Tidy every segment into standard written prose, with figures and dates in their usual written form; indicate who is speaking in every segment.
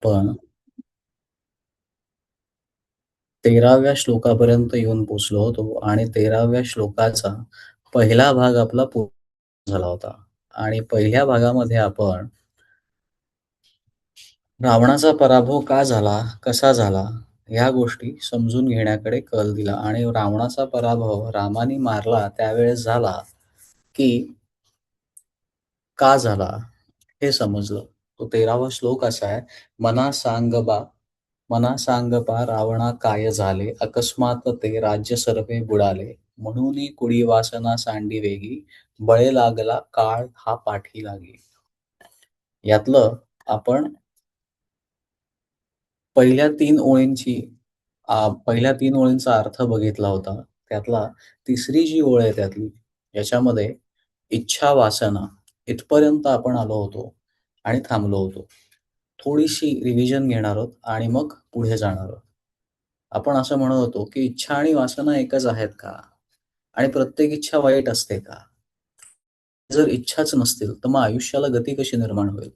Speaker 1: पण 13व्या श्लोकापर्यंत येऊन पोहोचलो होतो आणि 13व्या श्लोकाचा पहिला भाग आपला पूर्ण झाला होता. आणि पहिल्या भागामध्ये आपण रावणाचा पराभव का झाला, कसा झाला, ह्या गोष्टी समजून घेण्याकडे कल दिला आणि रावणाचा पराभव रामाने मारला त्यावेळेस झाला, की का झाला हे समजलं. तो 13वा श्लोक असा आहे, मना सांग बा रावणा काय झाले, अकस्मात ते राज्य सर्वे बुडाले. म्हणून कुडी वासना सांडी वेगी, बळे लागला काळ हा पाठी लागी. यातलं आपण पहिल्या 3 ओळींची पहिल्या 3 ओळींचा अर्थ बघितला होता. त्यातला तिसरी जी ओळ आहे त्यातली, याच्यामध्ये इच्छा वासना इथपर्यंत आपण आलो होतो आणि थांबलो होतो. थोडीशी रिव्हिजन घेणार आहोत आणि मग पुढे जाणार आहोत. आपण असं म्हणत होतो, की इच्छा आणि वासना एकच आहेत का? आणि प्रत्येक इच्छा वाईट असते का? जर इच्छाच नसतील, तर मग आयुष्याला गती कशी निर्माण होईल?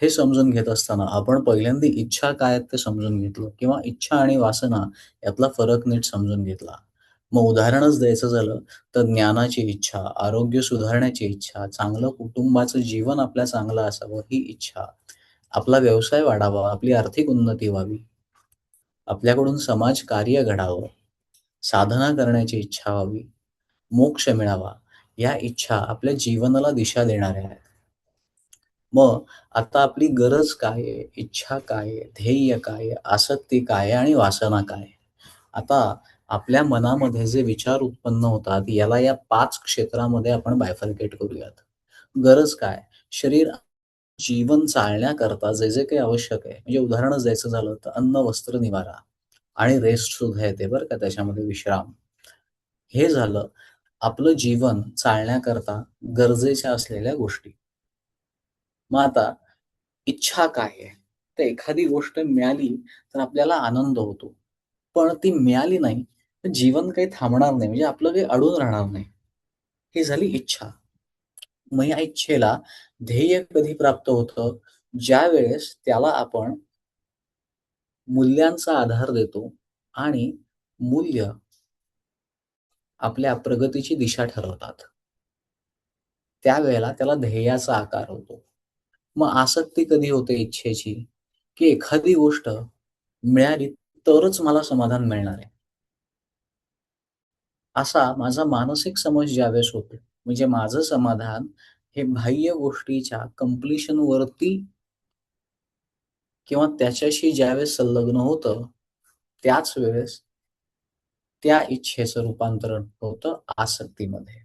Speaker 1: हे समजून घेत असताना आपण पहिल्यांदा इच्छा काय आहेत ते समजून घेतलं किंवा इच्छा आणि वासना यातला फरक नीट समजून घेतला. मग उदाहरणच द्यायचं झालं तर ज्ञानाची इच्छा, आरोग्य सुधारण्याची इच्छा, चांगलं कुटुंबाचं जीवन आपल्या चांगलं असावं ही इच्छा, आपला व्यवसाय वाढावा, आपली आर्थिक उन्नती व्हावी, आपल्याकडून समाजकार्य घडावं, साधना करण्याची इच्छा व्हावी, मोक्ष मिळावा, या इच्छा आपल्या जीवनाला दिशा देणाऱ्या आहेत. मग आता आपली गरज काय आहे? इच्छा काय आहे? ध्येय काय आहे? आसक्ती काय आहे? आणि वासना काय आहे? आता आपल्या मनामध्ये जे विचार उत्पन्न होतात, याला या 5 क्षेत्रामध्ये आपण बायफर्केट करूयात. गरज काय? शरीर जीवन चालण्याकरता जे काही आवश्यक आहे, म्हणजे उदाहरणच द्यायचं झालं तर अन्न, वस्त्र, निवारा आणि रेस्ट सुद्धा येते बरं का त्याच्यामध्ये विश्राम. हे झालं आपलं जीवन चालण्याकरता गरजेच्या असलेल्या गोष्टी. मग आता इच्छा काय आहे? तर एखादी गोष्ट मिळाली तर आपल्याला आनंद होतो. पण ती मिळाली नाही, तर जीवन काही थांबणार नाही. म्हणजे आपलं काही अडून राहणार नाही. ही झाली इच्छा. मग या इच्छेला ध्येय कधी प्राप्त होतं? ज्यावेळेस त्याला आपण मूल्यांचा आधार देतो आणि मूल्य आपल्या प्रगतीची दिशा ठरवतात. त्यावेळेला त्याला ध्येयाचा आकार होतो. मग आसक्ती कधी होते इच्छेची? की एखादी गोष्ट मिळाली तरच मला समाधान मिळणार आहे. असा माझा मानसिक समज ज्यावेळेस होतो, म्हणजे माझं समाधान हे बाह्य गोष्टीच्या कंप्लीशन वरती किंवा त्याच्याशी ज्यावेळेस संलग्न होतं, त्याच वेळेस त्या इच्छेचं रूपांतरण होतं आसक्तीमध्ये.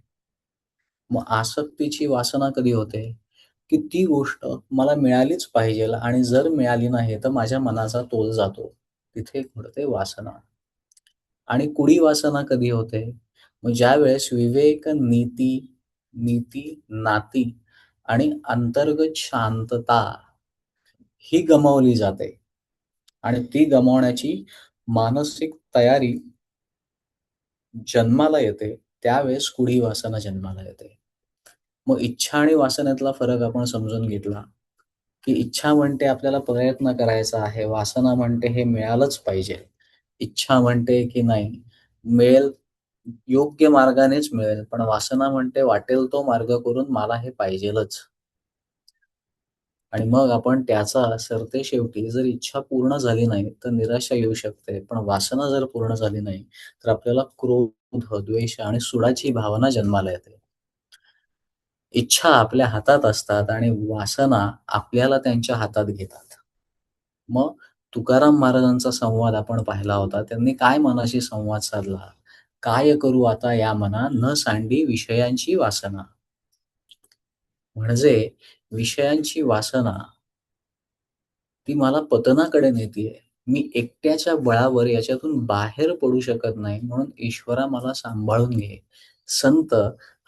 Speaker 1: मग आसक्तीची वासना कधी होते, की ती गोष्ट मला मिळालीच पाहिजेल आणि जर मिळाली नाही, तर माझ्या मनाचा तोल जातो. तिथे घडते वासना. आणि कुडी वासना कधी होते? मग ज्यावेळेस विवेक, नीती, नीती, नाती आणि अंतर्गत शांतता ही गमावली जाते आणि ती गमावण्याची मानसिक तयारी जन्माला येते, त्यावेळेस कुढी वासना जन्माला येते. मग इच्छा आणि वासनेतला फरक आपण समजून घेतला, की इच्छा म्हणते आपल्याला प्रयत्न करायचा आहे, वासना म्हणते हे मिळालंच पाहिजे. इच्छा म्हणते की नाही, मिळेल योग्य मार्गानेच मिळेल, पण वासना म्हणते वाटेल तो मार्ग करून मला हे पाहिजेलच. आणि मग आपण त्याचा सरतेशेवटी जर इच्छा पूर्ण झाली नाही, तर निराशा येऊ शकते. पण वासना जर पूर्ण झाली नाही, तर आपल्याला क्रोध, द्वेष आणि सुडाची भावना जन्माला येते. इच्छा आपल्या हातात असतात आणि वासना आपल्याला त्यांच्या हातात घेतात. मग तुकाराम महाराजांचा संवाद आपण पाहिला होता. त्यांनी काय मनाशी संवाद साधला? "काय करू आता या मना, न सांडी विषयांची वासना." म्हणजे विषयांची वासना ती मला पतनाकडे नेतीये. मी एकट्याच्या बळावर याच्यातून बाहेर पडू शकत नाही. म्हणून ईश्वरा मला सांभाळून घे. संत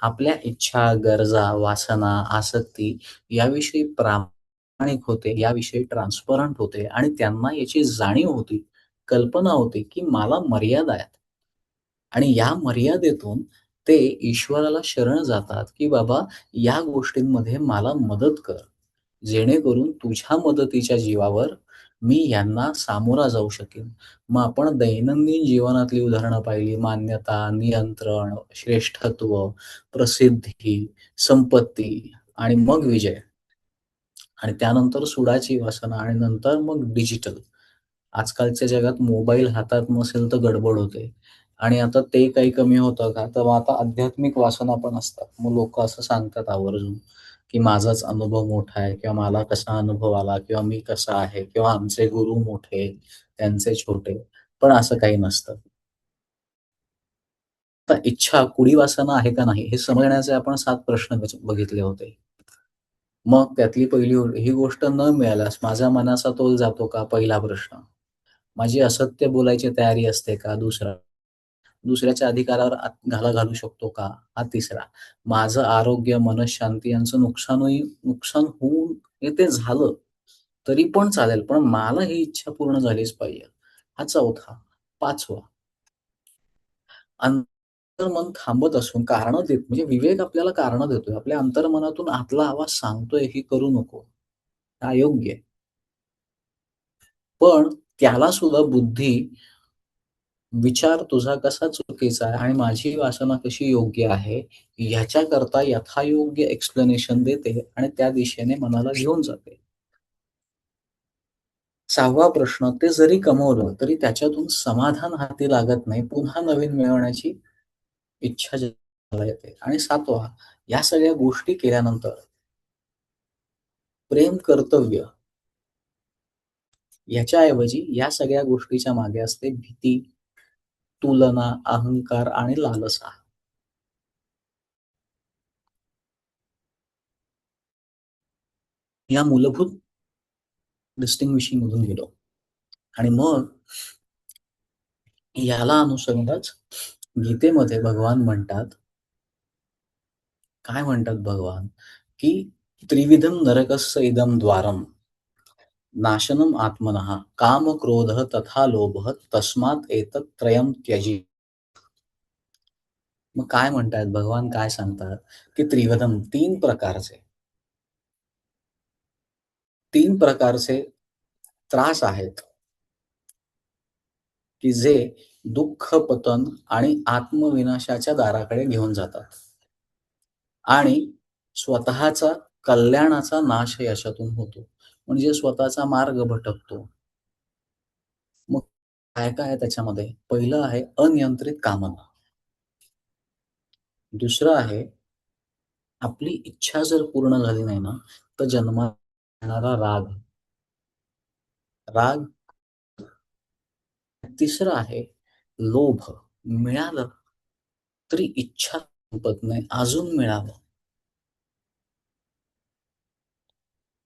Speaker 1: आपल्या इच्छा, गरजा, वासना, आसक्ती याविषयी प्रामाणिक होते, याविषयी ट्रान्सपरंट होते आणि त्यांना याची जाणीव होती, कल्पना होती, की मला मर्यादा आहेत आणि या मर्यादेतून ते ईश्वराला शरण जातात, की बाबा या गोष्टींमध्ये मला मदत कर. जेणेकरून तुझ्या मदतीच्या जीवावर मी ह्यांना सामोरा जाऊ शकेन. मग आपण दैनंदिन जीवनातली उदाहरणं पाहिली, मान्यता, नियंत्रण, श्रेष्ठत्व, प्रसिद्धी, संपत्ती आणि मग विजय आणि त्यानंतर सुडाची वासना आणि नंतर मग डिजिटल. आजकालच्या जगात मोबाईल हातात नसेल तर गडबड होते आणि आता ते काही कमी होतं का? तर मग आता आध्यात्मिक वासना पण असतात. मग लोकं असं सांगतात आवर्जून, की माझाच अनुभव मोठा आहे किंवा मला कसा अनुभव आला किंवा मी कसा आहे किंवा आमचे गुरु मोठे, त्यांचे छोटे. पण असं काही नसतं. तर इच्छा, कुडी वासना आहे का नाही हे समजण्याचे आपण 7 प्रश्न बघितले होते. मग त्यातली पहिली ही गोष्ट न मिळाल्यास माझ्या मनाचा तोल जातो का? पहिला प्रश्न. माझी असत्य बोलायची तयारी असते का? दुसरा. दुसऱ्याच्या अधिकारावर घाला घालू शकतो का? हा तिसरा. माझं आरोग्य, मनःशांती यांचं नुकसान होऊन हे ते झालं, तरी पण चालेल, पण मला ही इच्छा पूर्ण झालीच पाहिजे. हा चौथा. पाचवा, अंतर्मन थांबत असून कारणं देत म्हणजे विवेक आपल्याला कारणं देतोय. आपल्या अंतर्मनातून आतला आवाज सांगतोय, "हे करू नको." हे अयोग्य आहे. पण त्याला सुद्धा बुद्धी विचार तुझा कसा चुकीचा आहे आणि माझी वासना कशी योग्य आहे, ह्याच्याकरता यथायोग्य एक्सप्लेनेशन देते आणि त्या दिशेने मनाला घेऊन जाते. 6वा प्रश्न, ते जरी कमवलं तरी त्याच्यातून समाधान हाती लागत नाही. पुन्हा नवीन मिळवण्याची इच्छा जन्माला येते. आणि 7वा, या सगळ्या गोष्टी केल्यानंतर प्रेम, कर्तव्य याच्याऐवजी या सगळ्या गोष्टीच्या मागे असते भीती, तुलना, अहंकार आणि लालसा. या मूलभूत डिस्टिंग्विशिंग मधून गेलो. आणि मग याला अनुसरूनच गीतेमध्ये भगवान म्हणतात, काय म्हणतात भगवान, की त्रिविधम नरकस्य इदं द्वारम नाशनम आत्मनः काम, क्रोध तथा लोभः तस्मात् एतत् त्रयं त्यजी. मग काय म्हणतायत भगवान काय सांगतात, की त्रिविधम 3 प्रकारचे त्रास आहेत, की जे दुःख, पतन आणि आत्मविनाशाच्या दाराकडे घेऊन जातात. आणि स्वतःचा कल्याणाचा नाश याच्यातून होतो. म्हणजे स्वतःचा मार्ग भटकतो. मग काय-काय आहे त्याच्यामध्ये? पहिलं आहे अनियंत्रित कामना. दुसरं आहे आपली इच्छा जर पूर्ण झाली नाही ना, तर जन्माला येणारा राग. राग तिसरं आहे लोभ. मिळालं तरी इच्छा संपत नाही, अजून मिळावं.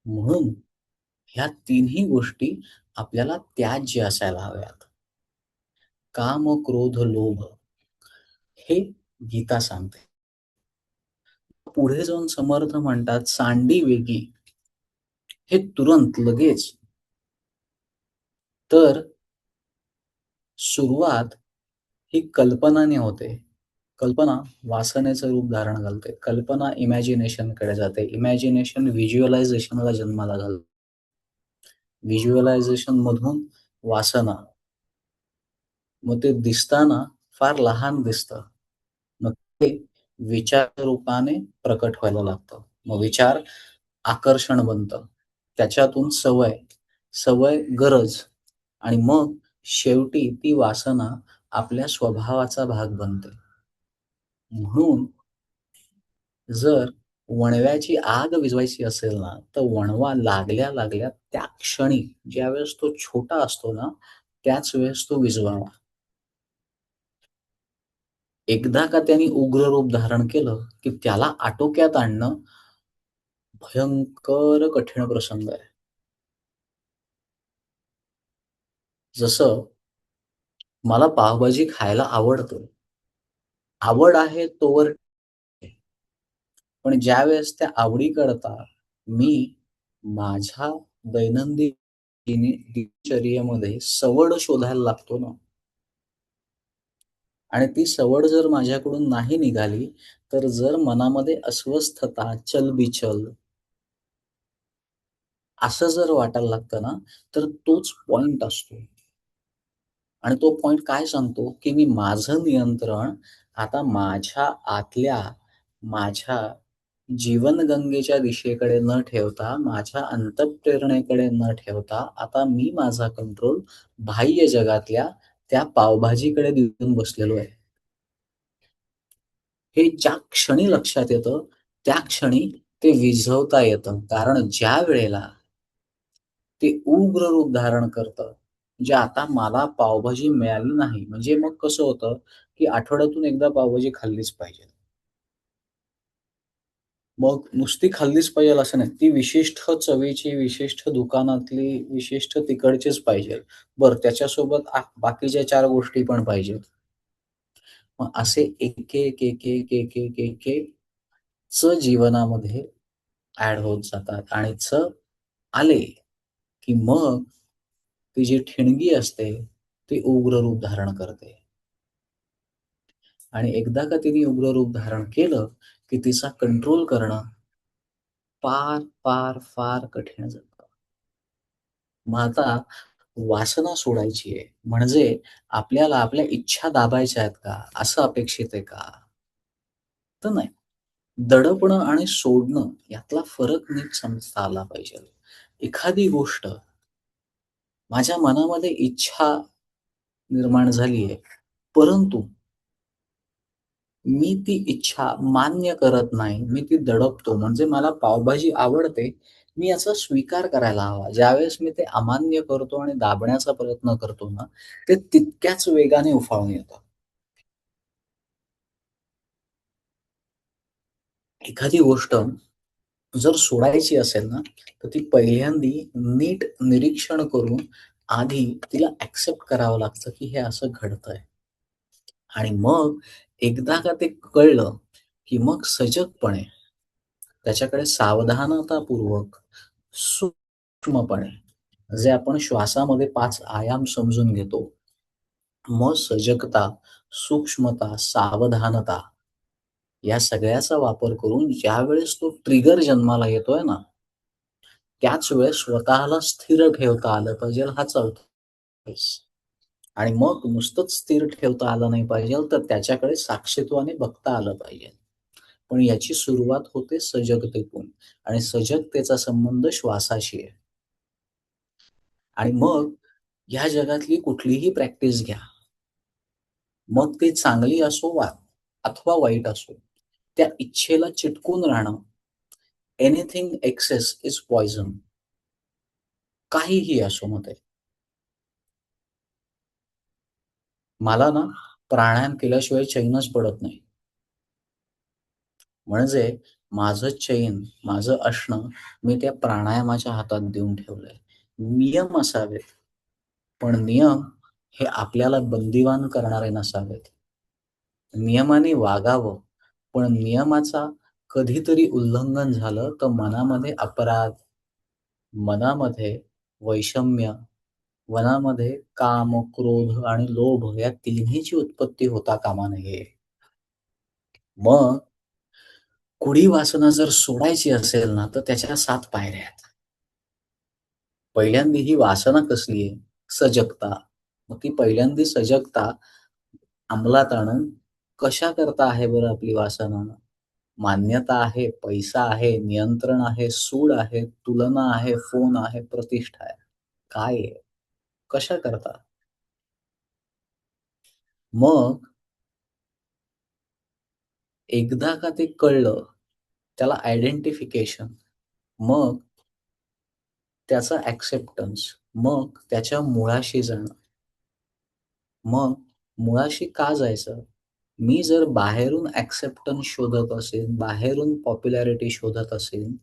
Speaker 1: म्हणून ह्या तिन्ही गोष्टी आपल्याला त्याज्य असायला हव्यात. काम, क्रोध, लोभ हे गीता सांगते. पुढे जाऊन समर्थ म्हणतात, "सांडी वेगी" हे तुरंत लगेच. तर सुरुवात ही कल्पनाने होते. कल्पना वासनेचं रूप धारण घालते. कल्पना इमॅजिनेशनकडे जाते. इमॅजिनेशन व्हिज्युअलायझेशनला जन्माला घालतं. व्हिज्युअलायझेशनमधून वासना. मग ते दिसताना फार लहान दिसतं. मग ते विचार रूपाने प्रकट व्हायला लागतं. मग विचार आकर्षण बनतं. त्याच्यातून सवय, सवय गरज आणि मग शेवटी ती वासना आपल्या स्वभावाचा भाग बनते. म्हणून जर वणव्याची आग विझवायची असेल ना, तर वणवा लागल्या-लागल्या त्या क्षणी ज्यावेळेस तो छोटा असतो ना, त्याच वेळेस तो विझवावा. एकदा का त्याने उग्र रूप धारण केलं, की त्याला आटोक्यात आणणं भयंकर कठीण प्रसंग आहे. जसं मला पावभाजी खायला आवडतं. आवड आहे तोवर पण ज्यावेळेस त्या आवडीकरता मी माझ्या दैनंदिन दिनचर्येमध्ये सवड शोधायला लागतो ना आणि ती सवड जर माझ्याकडून नाही निघाली, तर जर मनामध्ये अस्वस्थता, चलबिचल असं जर वाटायला लागतं ना, तर तोच पॉइंट असतो आणि तो पॉइंट काय सांगतो, की मी माझं नियंत्रण आता माझ्या आतल्या, माझ्या जीवनगंगेच्या दिशेकडे न ठेवता, माझ्या अंतःप्रेरणेकडे न ठेवता, आता मी माझा कंट्रोल बाह्य जगातल्या त्या पावभाजीकडे देऊन बसलेलो आहे. हे ज्या क्षणी लक्षात येतं, त्या क्षणी ते विझवता येतं. कारण ज्यावेळेला ते उग्र रूप धारण करतं, म्हणजे आता मला पावभाजी मिळाली नाही, म्हणजे मग कसं होतं, की आठवड्यातून एकदा पावभाजी खाल्लीच पाहिजे. मग नुसती खाल्लीच पाहिजे असं नाही. ती विशिष्ट चवीची, विशिष्ट दुकानातली, विशिष्ट तिकडचीच पाहिजे. बरं त्याच्यासोबत बाकीच्या 4 गोष्टी पण पाहिजेत. मग असे एक, एक, एक, एक, एक, एक, एक, एक च जीवनामध्ये ॲड होत जातात आणि आले, की मग ती जी ठिणगी असते, ती उग्र रूप धारण करते आणि एकदा का तिने उग्र रूप धारण केलं, की तिचा कंट्रोल करणं फार, फार, फार कठीण जातं. मग आता वासना सोडायची आहे, म्हणजे आपल्याला आपल्या इच्छा दाबायच्या आहेत का? असं अपेक्षित आहे का? तर नाही. दडपणं आणि सोडणं यातला फरक नीट समजता आला पाहिजे. एखादी गोष्ट माझ्या मनामध्ये इच्छा निर्माण झाली आहे, परंतु मी ती इच्छा मान्य करत नाही. मी ती दडपतो. म्हणजे मला पावभाजी आवडते, मी याचा स्वीकार करायला हवा. ज्यावेळेस मी ते अमान्य करतो आणि दाबण्याचा प्रयत्न करतो ना, ते तितक्याच वेगाने उफाळून येतं. एखादी गोष्ट जर सोडायची असेल ना, तर ती पहिल्यांदी नीट निरीक्षण करून आधी तिला एक्सेप्ट करावं लागतं, की हे असं घडतंय. आणि मग एकदा का ते कळलं, की मग सजगपणे त्याच्याकडे सावधानतापूर्वक, सूक्ष्मपणे जे आपण श्वासामध्ये 5 आयाम समजून घेतो. मग सजगता, सूक्ष्मता, सावधानता या सगळ्याचा वापर करून ज्यावेळेस तो ट्रिगर जन्माला येतोय ना, त्याच वेळेस स्वतःला स्थिर ठेवता आलं पाहिजे हा चौथा फेस. आणि मग नुसतंच स्थिर ठेवता आलं नाही पाहिजे, तर त्याच्याकडे साक्षीत्वाने बघता आलं पाहिजे. पण याची सुरुवात होते सजगतेतून आणि सजगतेचा संबंध श्वासाशी आहे. आणि मग ह्या जगातली कुठलीही प्रॅक्टिस घ्या. मग ती चांगली असो अथवा वाईट असो. त्या इच्छेला चिटकून राहणं. Anything excess is poison. काहीही असो मग ते. मला ना प्राणायाम केल्याशिवाय चैनच पडत नाही. म्हणजे माझं चैन, माझं असणं मी त्या प्राणायामाच्या हातात देऊन ठेवलंय. नियम असावेत, पण नियम हे आपल्याला बंदिवान करणारे नसावेत. नियमाने वागावं, पण नियमाचा कधीतरी उल्लंघन झालं तर मनामध्ये अपराध, मनामध्ये वैषम्य, मनामध्ये काम, क्रोध आणि लोभ या तिन्हीची उत्पत्ती होता कामा नये. मग कुढी वासना जर सोडायची असेल ना, तर त्याच्या 7 पायऱ्या आहेत. पहिल्यांदा ही वासना कसली आहे? सजगता. मग ती पहिल्यांदा सजगता अंमलात आणून कशाकरता आहे बरं आपली वासना? मान्यता आहे, पैसा आहे, नियंत्रण आहे, सूड आहे, तुलना आहे, फोन आहे, प्रतिष्ठा आहे. काय आहे? कशाकरता? मग एकदा का ते कळलं, त्याला आयडेंटिफिकेशन, मग त्याचा एक्सेप्टन्स, मग त्याच्या मुळाशी जाणं. मग मुळाशी का जायचं? मी जर बाहेरून एक्सेप्टन्स शोधत असेन, बाहेरून पॉप्युलॅरिटी शोधत असेन,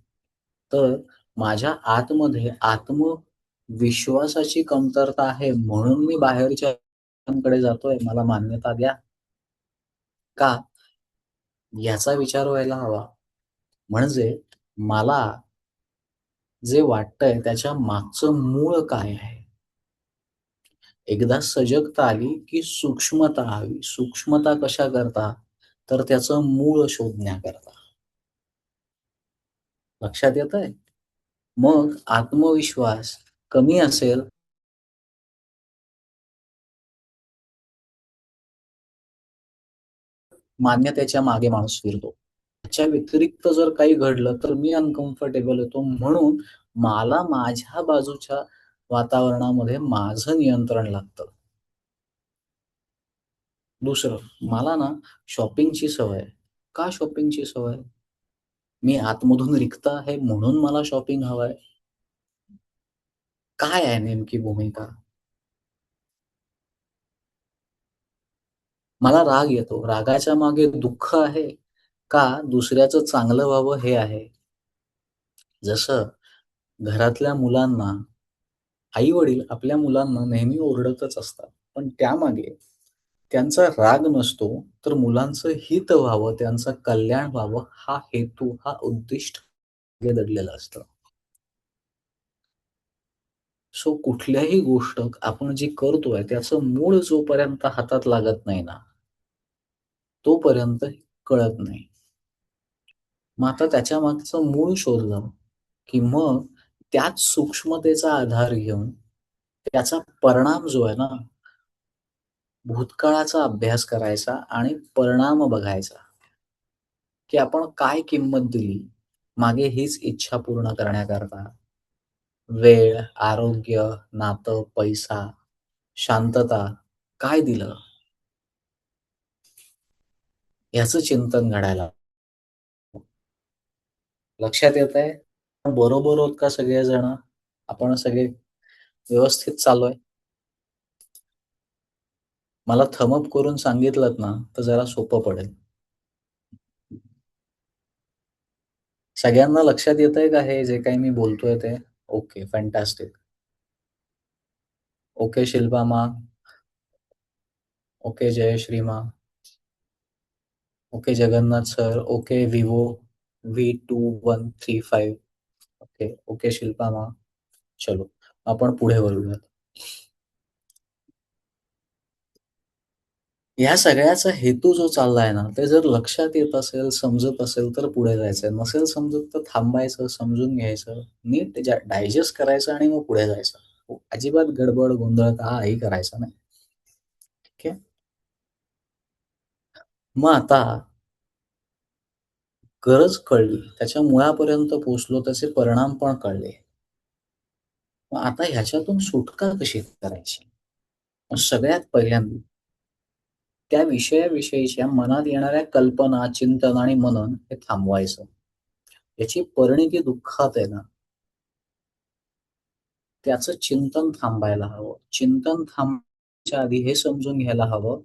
Speaker 1: तर माझ्या आतमध्ये आत्मविश्वासाची कमतरता आहे म्हणून मी बाहेरच्यांकडे जातोय, मला मान्यता द्या. का? याचा विचार व्हायला हवा. म्हणजे मला जे वाटतंय त्याच्या मागचं मूळ काय आहे? एकदा सजगता आली, की सूक्ष्मता हवी. सूक्ष्मता कशाकरता? तर त्याचं मूळ शोधण्याकरता. लक्षात येतंय? मग आत्मविश्वास कमी असेल, मान्यतेच्या मागे माणूस फिरतो. त्याच्या व्यतिरिक्त जर काही घडलं, तर मी अनकम्फर्टेबल होतो. म्हणून मला माझ्या बाजूच्या वातावरणामध्ये माझं नियंत्रण लागतं. दुसरं, मला ना शॉपिंगची सवय आहे. का शॉपिंगची सवय? मी आतमधून रिक्त आहे म्हणून मला शॉपिंग हवंय? काय आहे नेमकी भूमिका? मला राग येतो. रागाच्या मागे दुःख आहे का दुसऱ्याचं चांगलं व्हावं हे आहे? जसं घरातल्या मुलांना आई-वडील आपल्या मुलांना नेहमी ओरडतच असतात. पण त्यामागे त्यांचा राग नसतो, तर मुलांचं हित व्हावं, त्यांचं कल्याण व्हावं, हा हेतू, हा उद्दिष्ट मागे दडलेलं असतं. सो कुठल्याही गोष्ट आपण जी करतोय, त्याचं मूळ जोपर्यंत हातात लागत नाही ना, तोपर्यंत कळत नाही. मग आता त्याच्यामागचं मूळ शोधलं, की मग त्याच सूक्ष्मतेचा आधार घेऊन त्याचा परिणाम जो आहे ना, भूतकाळाचा अभ्यास करायचा आणि परिणाम बघायचा, की आपण काय किंमत दिली मागे हीच इच्छा पूर्ण करण्याकरता. वेळ, आरोग्य, नातं, पैसा, शांतता काय दिलं ह्याचं चिंतन घडायला लक्षात येतंय? बरोबर आहोत का सगळेजण? आपण सगळे व्यवस्थित चाललोय? मला थंब अप करून सांगितलत ना, तर जरा सोपं पडेल. सगळ्यांना लक्षात येतंय का हे जे काही मी बोलतोय ते? Okay, fantastic. ओके शिल्पा माँ, ओके जयश्री माँ, okay Jagannath sir, okay Vivo V2135. Okay, okay Shilpa माँ. चलो, आपण पुढे वळूयात. ह्या सगळ्याचा हेतू जो चाललाय ना, ते जर लक्षात येत असेल, समजत असेल तर पुढे जायचंय. नसेल समजत तर थांबायचं, समजून घ्यायचं, नीट डायजेस्ट करायचं आणि मग पुढे जायचं. अजिबात गडबड, गोंधळ काही करायचा नाही. ठीक आहे. मग आता गरज कळली, त्याच्या मुळापर्यंत पोहोचलो, त्याचे परिणाम पण कळले. मग आता ह्याच्यातून सुटका कशी करायची? मग सगळ्यात पहिल्यांदा त्या विषयाविषयीच्या मनात येणाऱ्या कल्पना, चिंतन आणि मनन हे थांबवायचं. याची परिणती दुःखात आहे ना, त्याचं चिंतन थांबायला हवं. चिंतन थांबण्याच्या आधी हे समजून घ्यायला हवं,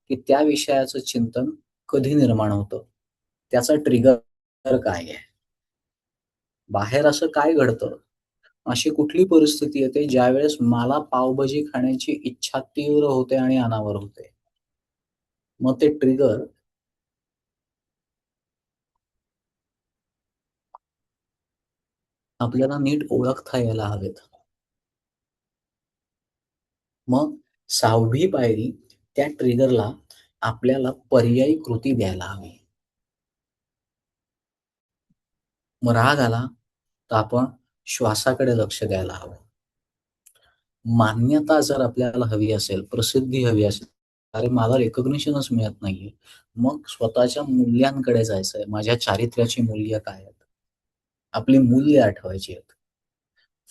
Speaker 1: की त्या विषयाचं चिंतन कधी निर्माण होतं? त्याचा ट्रिगर काय आहे? बाहेर असं काय घडतं? अशी कुठली परिस्थिती येते ज्यावेळेस मला पावभाजी खाण्याची इच्छा तीव्र होते आणि अनावर होते? मग ते ट्रिगर आपल्याला नीट ओळखता यायला हवेत. मग 6वी पायरी त्या ट्रिगरला आपल्याला पर्यायी कृती द्यायला हवी. मग राग आला, तर आपण श्वासाकडे लक्ष द्यायला हवं. मान्यता जर आपल्याला हवी असेल, प्रसिद्धी हवी असेल, अरे मला रिकॉग्निशनच मिळत नाहीये. मग स्वतःच्या मूल्यांकडे जायचंय. माझ्या चारित्र्याची मूल्य काय आहेत? आपली मूल्य आठवायची आहेत.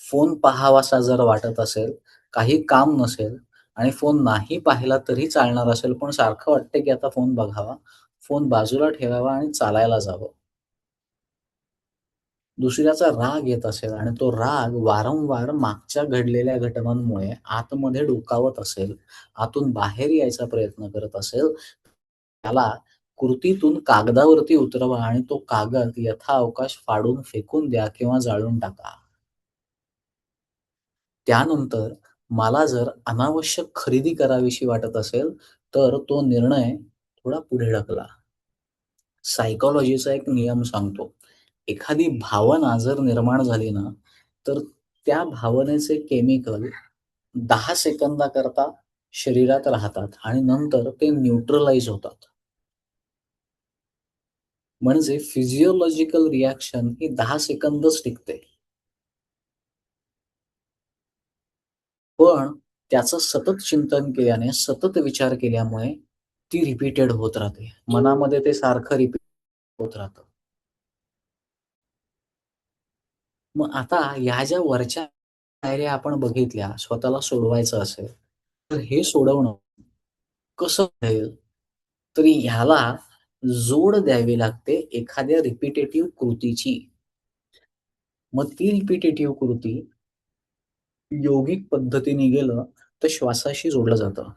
Speaker 1: फोन पाहावासा जर वाटत असेल, काही काम नसेल आणि फोन नाही पाहिला तरी चालणार असेल, पण सारखं वाटतंय की आता फोन बघावा, फोन बाजूला ठेवावा आणि चालायला जावं. दुसऱ्याचा राग येत असेल आणि तो राग वारंवार मागच्या घडलेल्या घटनांमुळे आतमध्ये डोकावत असेल, आतून बाहेर यायचा प्रयत्न करत असेल, त्याला कृतीतून कागदावरती उतरवा आणि तो कागद यथाअवकाश फाडून फेकून द्या किंवा जाळून टाका. त्यानंतर मला जर अनावश्यक खरेदी करावीशी वाटत असेल, तर तो निर्णय थोडा पुढे ढकला. सायकॉलॉजीचा एक नियम सांगतो. एखादी भावना जर निर्माण झाली ना, तर त्या भावनेचे केमिकल 10 सेकंदाकरता शरीरात राहतात आणि नंतर ते न्यूट्रलाइज होतात. म्हणजे फिजिओलॉजिकल रिएक्शन ही 10 सेकंदच टिकते. पण त्याचं सतत चिंतन केल्याने, सतत विचार केल्यामुळे ती रिपीटेड होत राहते. मनामध्ये ते सारखं रिपीट होत राहतं. मग आता ह्या ज्या वरच्या पायऱ्या आपण बघितल्या, स्वतःला सोडवायचं असेल, तर हे सोडवणं कसं होईल? तर ह्याला जोड द्यावी लागते एखाद्या रिपिटेटिव्ह कृतीची. मग ती रिपिटेटिव्ह कृती योगिक पद्धतीने गेलं तर श्वासाशी जोडलं जातं.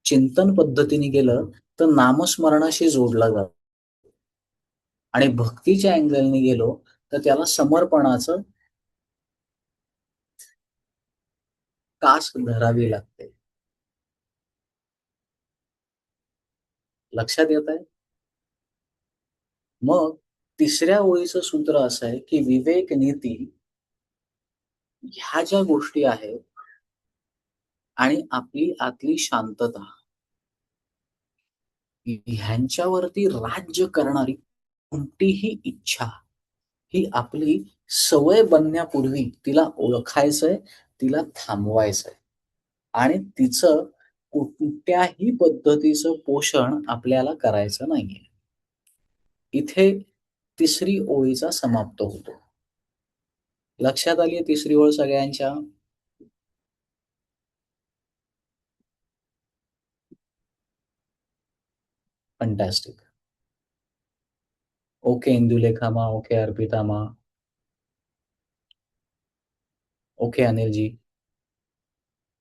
Speaker 1: चिंतन पद्धतीने गेलं तर नामस्मरणाशी जोडलं जातं आणि भक्तीच्या अँगलने गेलो तर त्याला समर्पणाचं कास धरावी लागते. लक्षात येतंय? मग तिसऱ्या ओळीचं सूत्र असं आहे, की विवेक, नीती ह्या ज्या गोष्टी आहेत आणि आपली आतली शांतता ह्यांच्यावरती राज्य करणारी कोणतीही इच्छा, ही आपली सवय बनण्यापूर्वी तिला ओळखायचंय, तिला थांबवायचंय आणि तिचं कोणत्याही पद्धतीचं पोषण आपल्याला करायचं नाहीये. इथे तिसरी ओळीचा समाप्त होतो. लक्षात आली तिसरी ओळ सगळ्यांच्या? फंटॅस्टिक. ओके इंदुलेखा माँ, ओके अर्पिता माँ, ओके अनिलजी.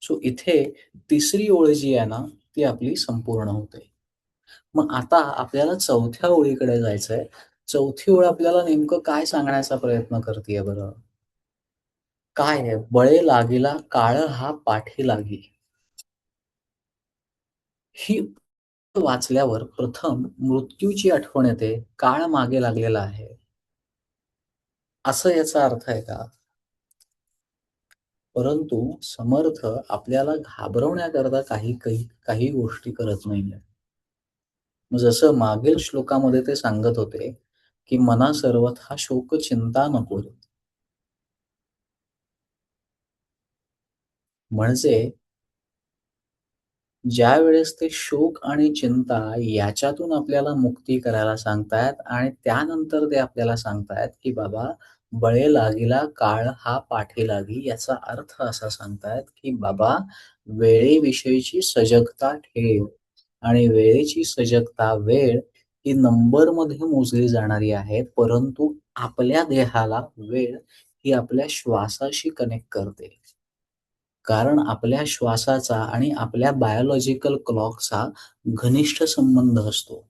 Speaker 1: सो इथे तिसरी ओळ जी आहे ना, ती आपली संपूर्ण होते. मग आता आपल्याला चौथ्या ओळीकडे जायचंय. चौथी ओळ आपल्याला नेमकं काय सांगण्याचा प्रयत्न करतीये बरं? काय आहे? "बळे लागिला काळ हा पाठी लागी." ही वाचल्यावर प्रथम मृत्यूची आठवण येते. काळ मागे लागलेला आहे. असं याचा अर्थ आहे का? परंतु समर्थ आपल्याला घाबरवण्याकरता काही गोष्टी करत नाहीये. मग जसं मागील श्लोकामध्ये ते सांगत होते, की "मना सर्वथा शोक चिंता नको रे." म्हणजे ज्यावेळेस ते शोक आणि चिंता याच्यातून आपल्याला मुक्ती करायला सांगतायत आणि त्यानंतर ते आपल्याला सांगतायत, की "बाबा, बळे लागिला काळ हा पाठी लागी." याचा अर्थ असा सांगतायत, की "बाबा, वेळेविषयीची सजगता ठेव आणि वेळेची सजगता, वेळ ही नंबरमध्ये मोजली जाणारी आहे, परंतु आपल्या देहाला वेळ ही आपल्या श्वासाशी कनेक्ट करते." कारण आपल्या श्वासाचा आणि आपल्या बायोलॉजिकल क्लॉकचा घनिष्ठ संबंध असतो.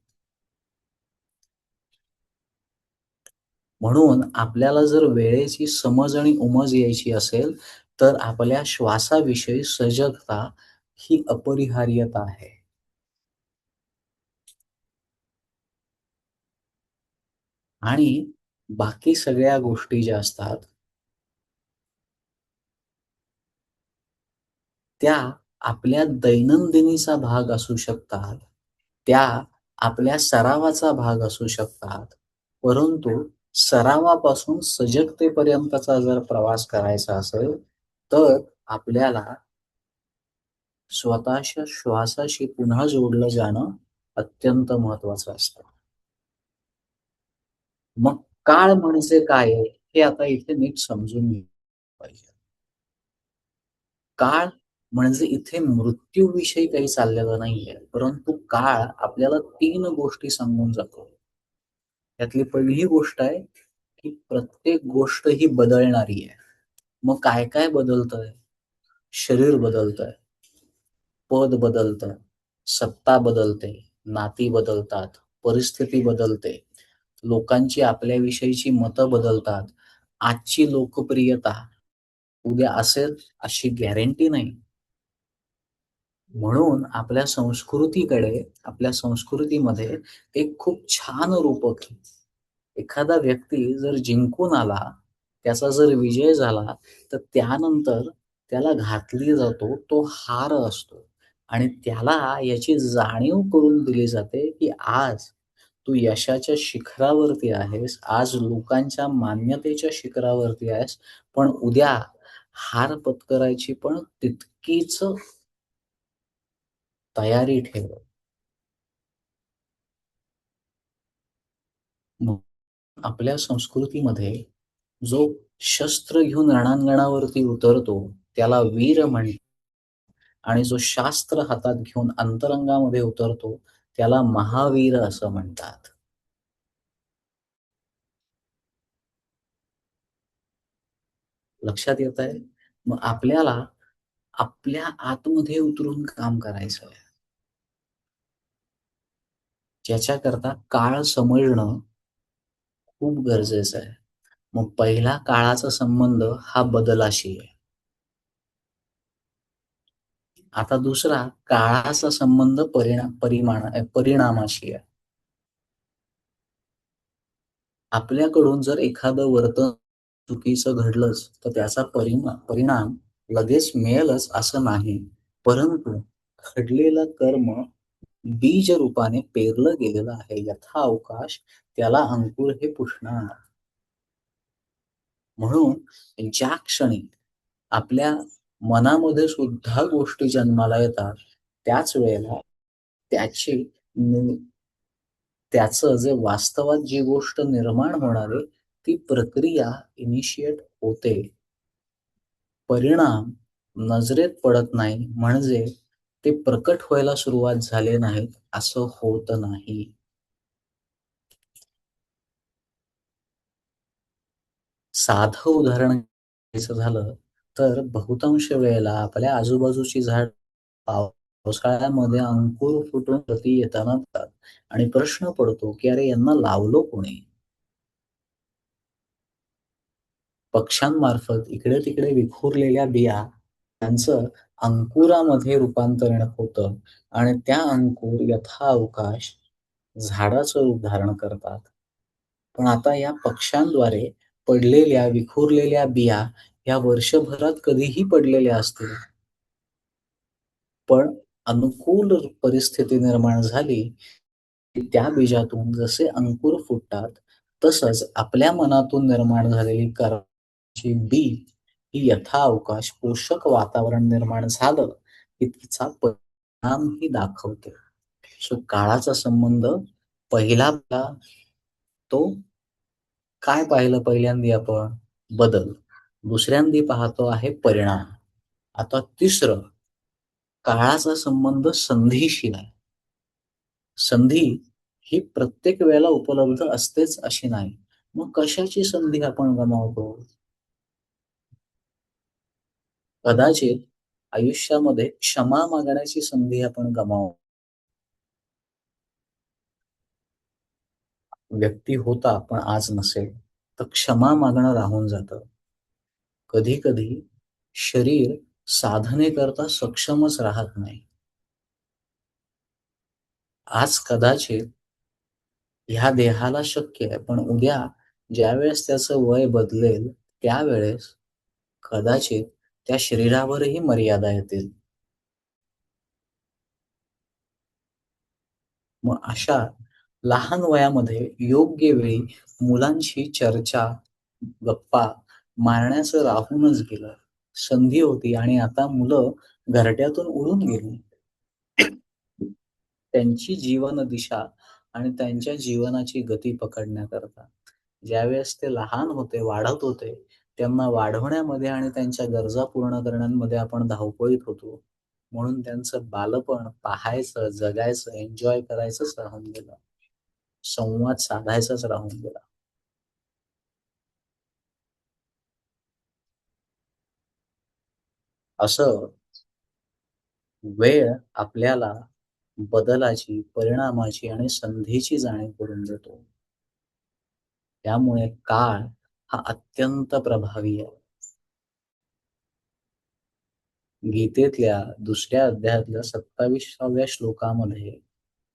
Speaker 1: म्हणून आपल्याला जर वेळेची समज आणि उमज यायची असेल, तर आपल्या श्वासाविषयी सजगता ही अपरिहार्यता आहे. आणि बाकी सगळ्या गोष्टी ज्या असतात, त्या आपल्या दैनंदिनीचा भाग असू शकतात. त्या आपल्या सरावाचा भाग असू शकतात. परंतु सरावापासून सजगतेपर्यंतचा जर प्रवास करायचा असेल, तर आपल्याला स्वतःच्या श्वासाशी पुन्हा जोडलं जाणं अत्यंत महत्त्वाचं असतं. मग काळ म्हणजे काय आहे? हे आता इथे नीट समजून घेतलं पाहिजे. काळ म्हणजे इथे मृत्यूविषयी काही चाललेलं नाहीये. परंतु काळ आपल्याला 3 गोष्टी सांगून जातो. त्यातली पहिली गोष्ट आहे, की प्रत्येक गोष्ट ही बदलणारी आहे. मग काय-काय बदलतंय? शरीर बदलतंय, पद बदलतं, सत्ता बदलते, नाती बदलतात, परिस्थिती बदलते, लोकांची आपल्याविषयीची मतं बदलतात. आजची लोकप्रियता उद्या असेल अशी गॅरंटी नाही. म्हणून आपल्या संस्कृतीमध्ये एक खूप छान रूपक आहे. एखादा व्यक्ती जर जिंकून आला, त्याचा जर विजय झाला, तर त्यानंतर त्याला घातली जातो तो हार असतो आणि त्याला याची जाणीव करून दिली जाते, की आज तू यशाच्या शिखरावरती आहेस, आज लोकांच्या मान्यतेच्या शिखरावरती आहेस, पण उद्या हार पत्करायची पण तितकीच तयारी ठेव. मग आपल्या संस्कृतीमध्ये जो शस्त्र घेऊन रणांगणावरती उतरतो, त्याला वीर म्हणतात आणि जो शास्त्र हातात घेऊन अंतरंगामध्ये उतरतो, त्याला महावीर असं म्हणतात. लक्षात येतंय? मग आपल्याला आपल्या आतमध्ये उतरून काम करायचं आहे. ज्याच्याकरता काळ समजणं खूप गरजेचं आहे. मग पहिला काळाचा संबंध हा बदलाशी आहे. आता दुसरा काळाचा संबंध परिणामाशी आहे. आपल्याकडून जर एखादं वर्तन चुकीचं घडलंच, तर त्याचा परिणाम लगेच मिळेलच असं नाही. परंतु घडलेलं कर्म बीज रूपाने पेरलं गेलेलं आहे. यथावकाश त्याला अंकुर हे पुषणार. म्हणून ज्या क्षणी आपल्या मनामध्ये सुद्धा गोष्टी जन्माला येतात, त्याच वेळेला त्याची नि त्याचं जे वास्तवात जी गोष्ट निर्माण होणार आहे, ती प्रक्रिया इनिशिएट होते. परिणाम नजरेत पडत नाही म्हणजे ते प्रकट व्हायला सुरुवात झाले नाहीत, असं होत नाही. साधं उदाहरण घ्यायचं झालं, तर बहुतांश वेळेला आपल्या आजूबाजूची झाड पावसाळ्यामध्ये अंकुर फुटून वरती येताना दिसतात आणि प्रश्न पडतो, की "अरे यांना लावलं कोणी?" पक्ष्यांमार्फत इकडे-तिकडे विखुरलेल्या बिया त्यांचं अंकुरामध्ये रूपांतरण होतं आणि त्या अंकुर यथाअवकाश झाडाचं रूप धारण करतात. पण आता या पक्ष्यांद्वारे पडलेल्या, विखुरलेल्या बिया या वर्षभरात कधीही पडलेल्या असतील. पण अनुकूल परिस्थिती निर्माण झाली, की त्या बीजातून जसे अंकुर फुटतात, तसंच आपल्या मनातून निर्माण झालेली कर्माची बी ही यथाअवकाश पोषक वातावरण निर्माण झालं, की तिचा परिणामही दाखवते. सो काळाचा संबंध पहिला आपला तो काय पाहिलं पहिल्यांदा आपण? बदल. दुसऱ्यांदा पाहतो आहे परिणाम. आता तिसरं काळाचा संबंध संधीशी आहे. संधी ही प्रत्येक वेळेला उपलब्ध असतेच अशी नाही. मग कशाची संधी आपण गमावतो? कदाचित आयुष्यामध्ये क्षमा मागण्याची संधी आपण गमावतो. व्यक्ती होता पण आज नसेल, तर क्षमा मागणं राहून जातं. कधी-कधी शरीर साधनेकरता सक्षमच राहत नाही. आज कदाचित ह्या देहाला शक्य आहे, पण उद्या ज्यावेळेस त्याचं वय बदलेल, त्यावेळेस कदाचित त्या शरीरावरही मर्यादा येतील. मग अशा लहान वयामध्ये योग्य वेळी मुलांशी चर्चा, गप्पा मारण्याचं राहूनच गेलं. संधी होती आणि आता मुलं घरट्यातून उडून गेली. त्यांची जीवन दिशा आणि त्यांच्या जीवनाची गती पकडण्याकरता. ज्यावेळेस ते लहान होते, वाढत होते, त्यांना वाढवण्यामध्ये आणि त्यांच्या गरजा पूर्ण करण्यामध्ये आपण धावपळीत होतो. म्हणून त्यांचं बालपण पाहायचं, जगायचं, एन्जॉय करायचंच राहून गेलं. संवाद साधायचाच राहून गेला. असं वेळ आपल्याला बदलाची, परिणामाची आणि संधीची जाणीव करून देतो. त्यामुळे काळ हा अत्यंत प्रभावी आहे. गीतेतल्या दुसऱ्या अध्यायातल्या 27व्या श्लोकामध्ये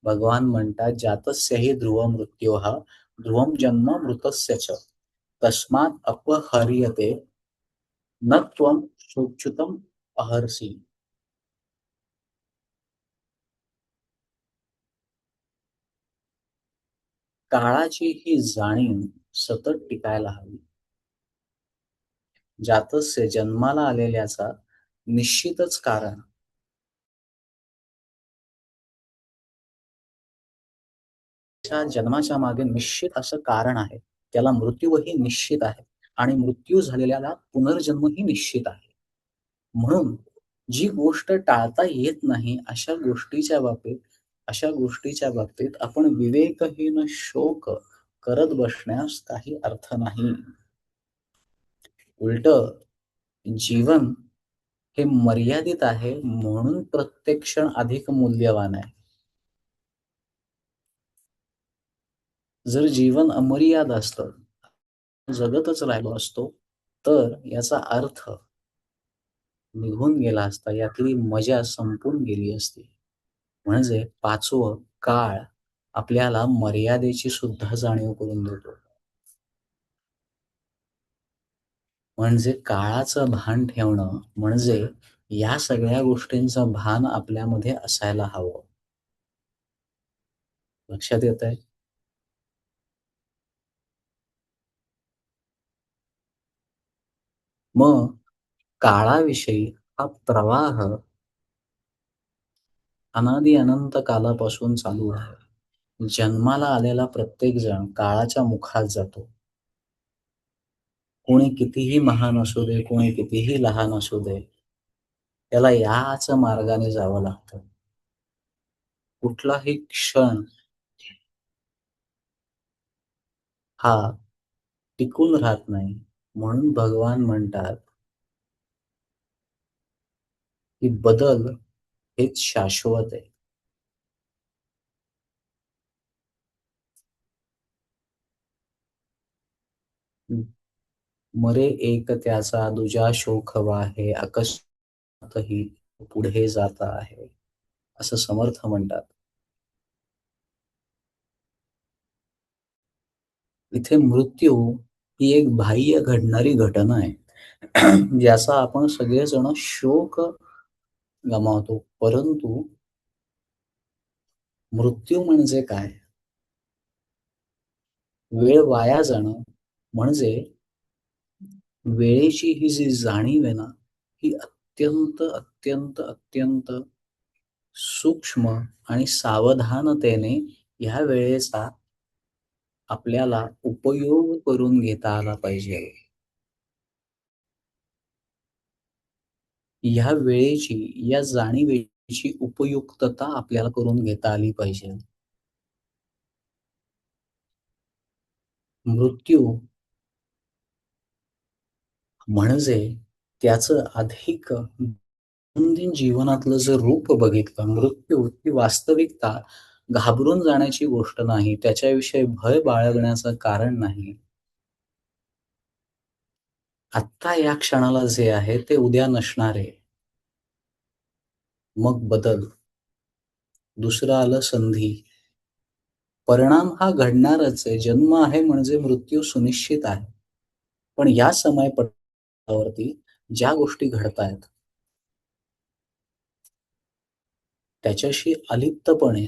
Speaker 1: भगवान म्हणतात, "जातस्य हि ध्रुवं मृत्योः ध्रुवं जन्म मृतस्य च. तस्मात् अपह्रियते न त्वं शोच्युतम् अर्हसि." काळाची ही जाणीव सतत टिकायला हवी. ज्यातच जन्माला आलेल्याचा निश्चितच कारण. त्याच्या जन्माच्या मागे निश्चित असं कारण आहे. त्याला मृत्यूही निश्चित आहे आणि मृत्यू झालेल्याला पुनर्जन्मही निश्चित आहे. म्हणून जी गोष्ट टाळता येत नाही अशा गोष्टीच्या बाबतीत आपण विवेकहीन शोक करत बसण्यास काही अर्थ नाही. उलटं जीवन हे मर्यादित आहे म्हणून प्रत्येक क्षण अधिक मूल्यवान आहे. जर जीवन अमर्याद असतं, जगतच राहिलो असतो, तर याचा अर्थ निघून गेला असता. यातली मजा संपून गेली असती. म्हणजे 5वं काळ आपल्याला मर्यादेची सुद्धा जाणीव करून देतो. म्हणजे काळाचं भान ठेवणं म्हणजे या सगळ्या गोष्टींचं भान आपल्यामध्ये असायला हवं. लक्षात येतंय? मग काळाविषयी हा प्रवाह अनादी अनंत कालापासून चालू आहे. जन्माला आलेला प्रत्येक जण काळाच्या मुखात जातो. कोणी कितीही महान असू दे, कोणी कितीही लहान असू दे, त्याला याच मार्गाने जावं लागतं. कुठलाही क्षण हा टिकून राहत नाही. म्हणून भगवान म्हणतात, की बदल हेच शाश्वत आहे. मरे एक त्याचा दुजा शोक वाहे, अकस्मातही पुढे जाता आहे. असं समर्थ म्हणतात. इथे मृत्यू ही एक बाह्य घडणारी घटना आहे. ज्याचा आपण सगळेजण शोक गमावतो. परंतु मृत्यू म्हणजे काय? वेळ वाया जाणं म्हणजे वेळेची ही जी जाणीव आहे ना, ही अत्यंत सूक्ष्म आणि सावधानतेने ह्या वेळेचा आपल्याला उपयोग करून घेता आला पाहिजे. ह्या वेळेची, या जाणीवेची उपयुक्तता आपल्याला करून घेता आली पाहिजे. मृत्यू म्हणजे त्याचं अधिक दैनंदिन जीवनातलं जर रूप बघितलं, मृत्यू ही वास्तविकता घाबरून जाण्याची गोष्ट नाही. त्याच्याविषयी भय बाळगण्याचं कारण नाही. आत्ता या क्षणाला जे आहे ते उद्या नसणार आहे. मग बदल. दुसरं आलं संधी. परिणाम हा घडणारच आहे. जन्म आहे म्हणजे मृत्यू सुनिश्चित आहे. पण या समयपटलावरती ज्या गोष्टी घडतायत, त्याच्याशी अलिप्तपणे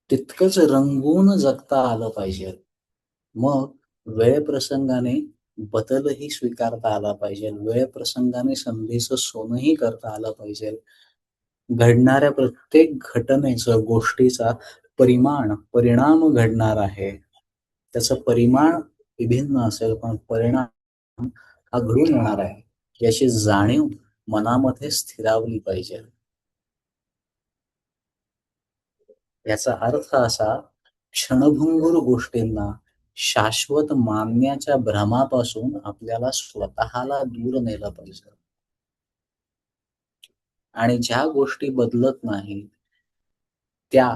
Speaker 1: तितकंच रंगून जगता आलं पाहिजे. मग वेळेप्रसंगाने बदलही स्वीकारता आला पाहिजे. वेळेप्रसंगाने संधीचं सोनंही करता आलं पाहिजे. घडणाऱ्या प्रत्येक घटनेचं, गोष्टीचा परिणाम घडणार आहे. त्याचं परिमाण विभिन्न असेल, पण परिणाम हा घडून येणार आहे. याची जाणीव मनामध्ये स्थिरावली पाहिजे. याचा अर्थ असा, क्षणभंगुर गोष्टींना शाश्वत मानण्याच्या भ्रमापासून आपल्याला स्वतःला दूर नेलं पाहिजे. आणि ज्या गोष्टी बदलत नाहीत, त्या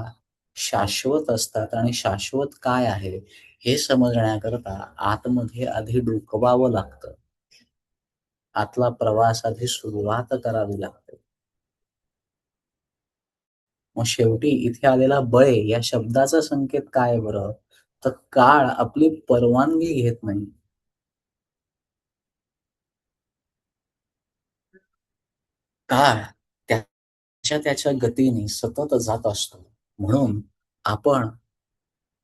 Speaker 1: शाश्वत असतात आणि शाश्वत काय आहे, हे समजण्याकरता आतमध्ये आधी डोकवावं लागतं. आतला प्रवास आधी सुरुवात करावी लागते. मग शेवटी इथे आलेला बळे या शब्दाचा संकेत काय आहे बरं? तर काळ आपली परवानगी घेत नाही. काळ त्याच्या गतीने सतत जात असतो. म्हणून आपण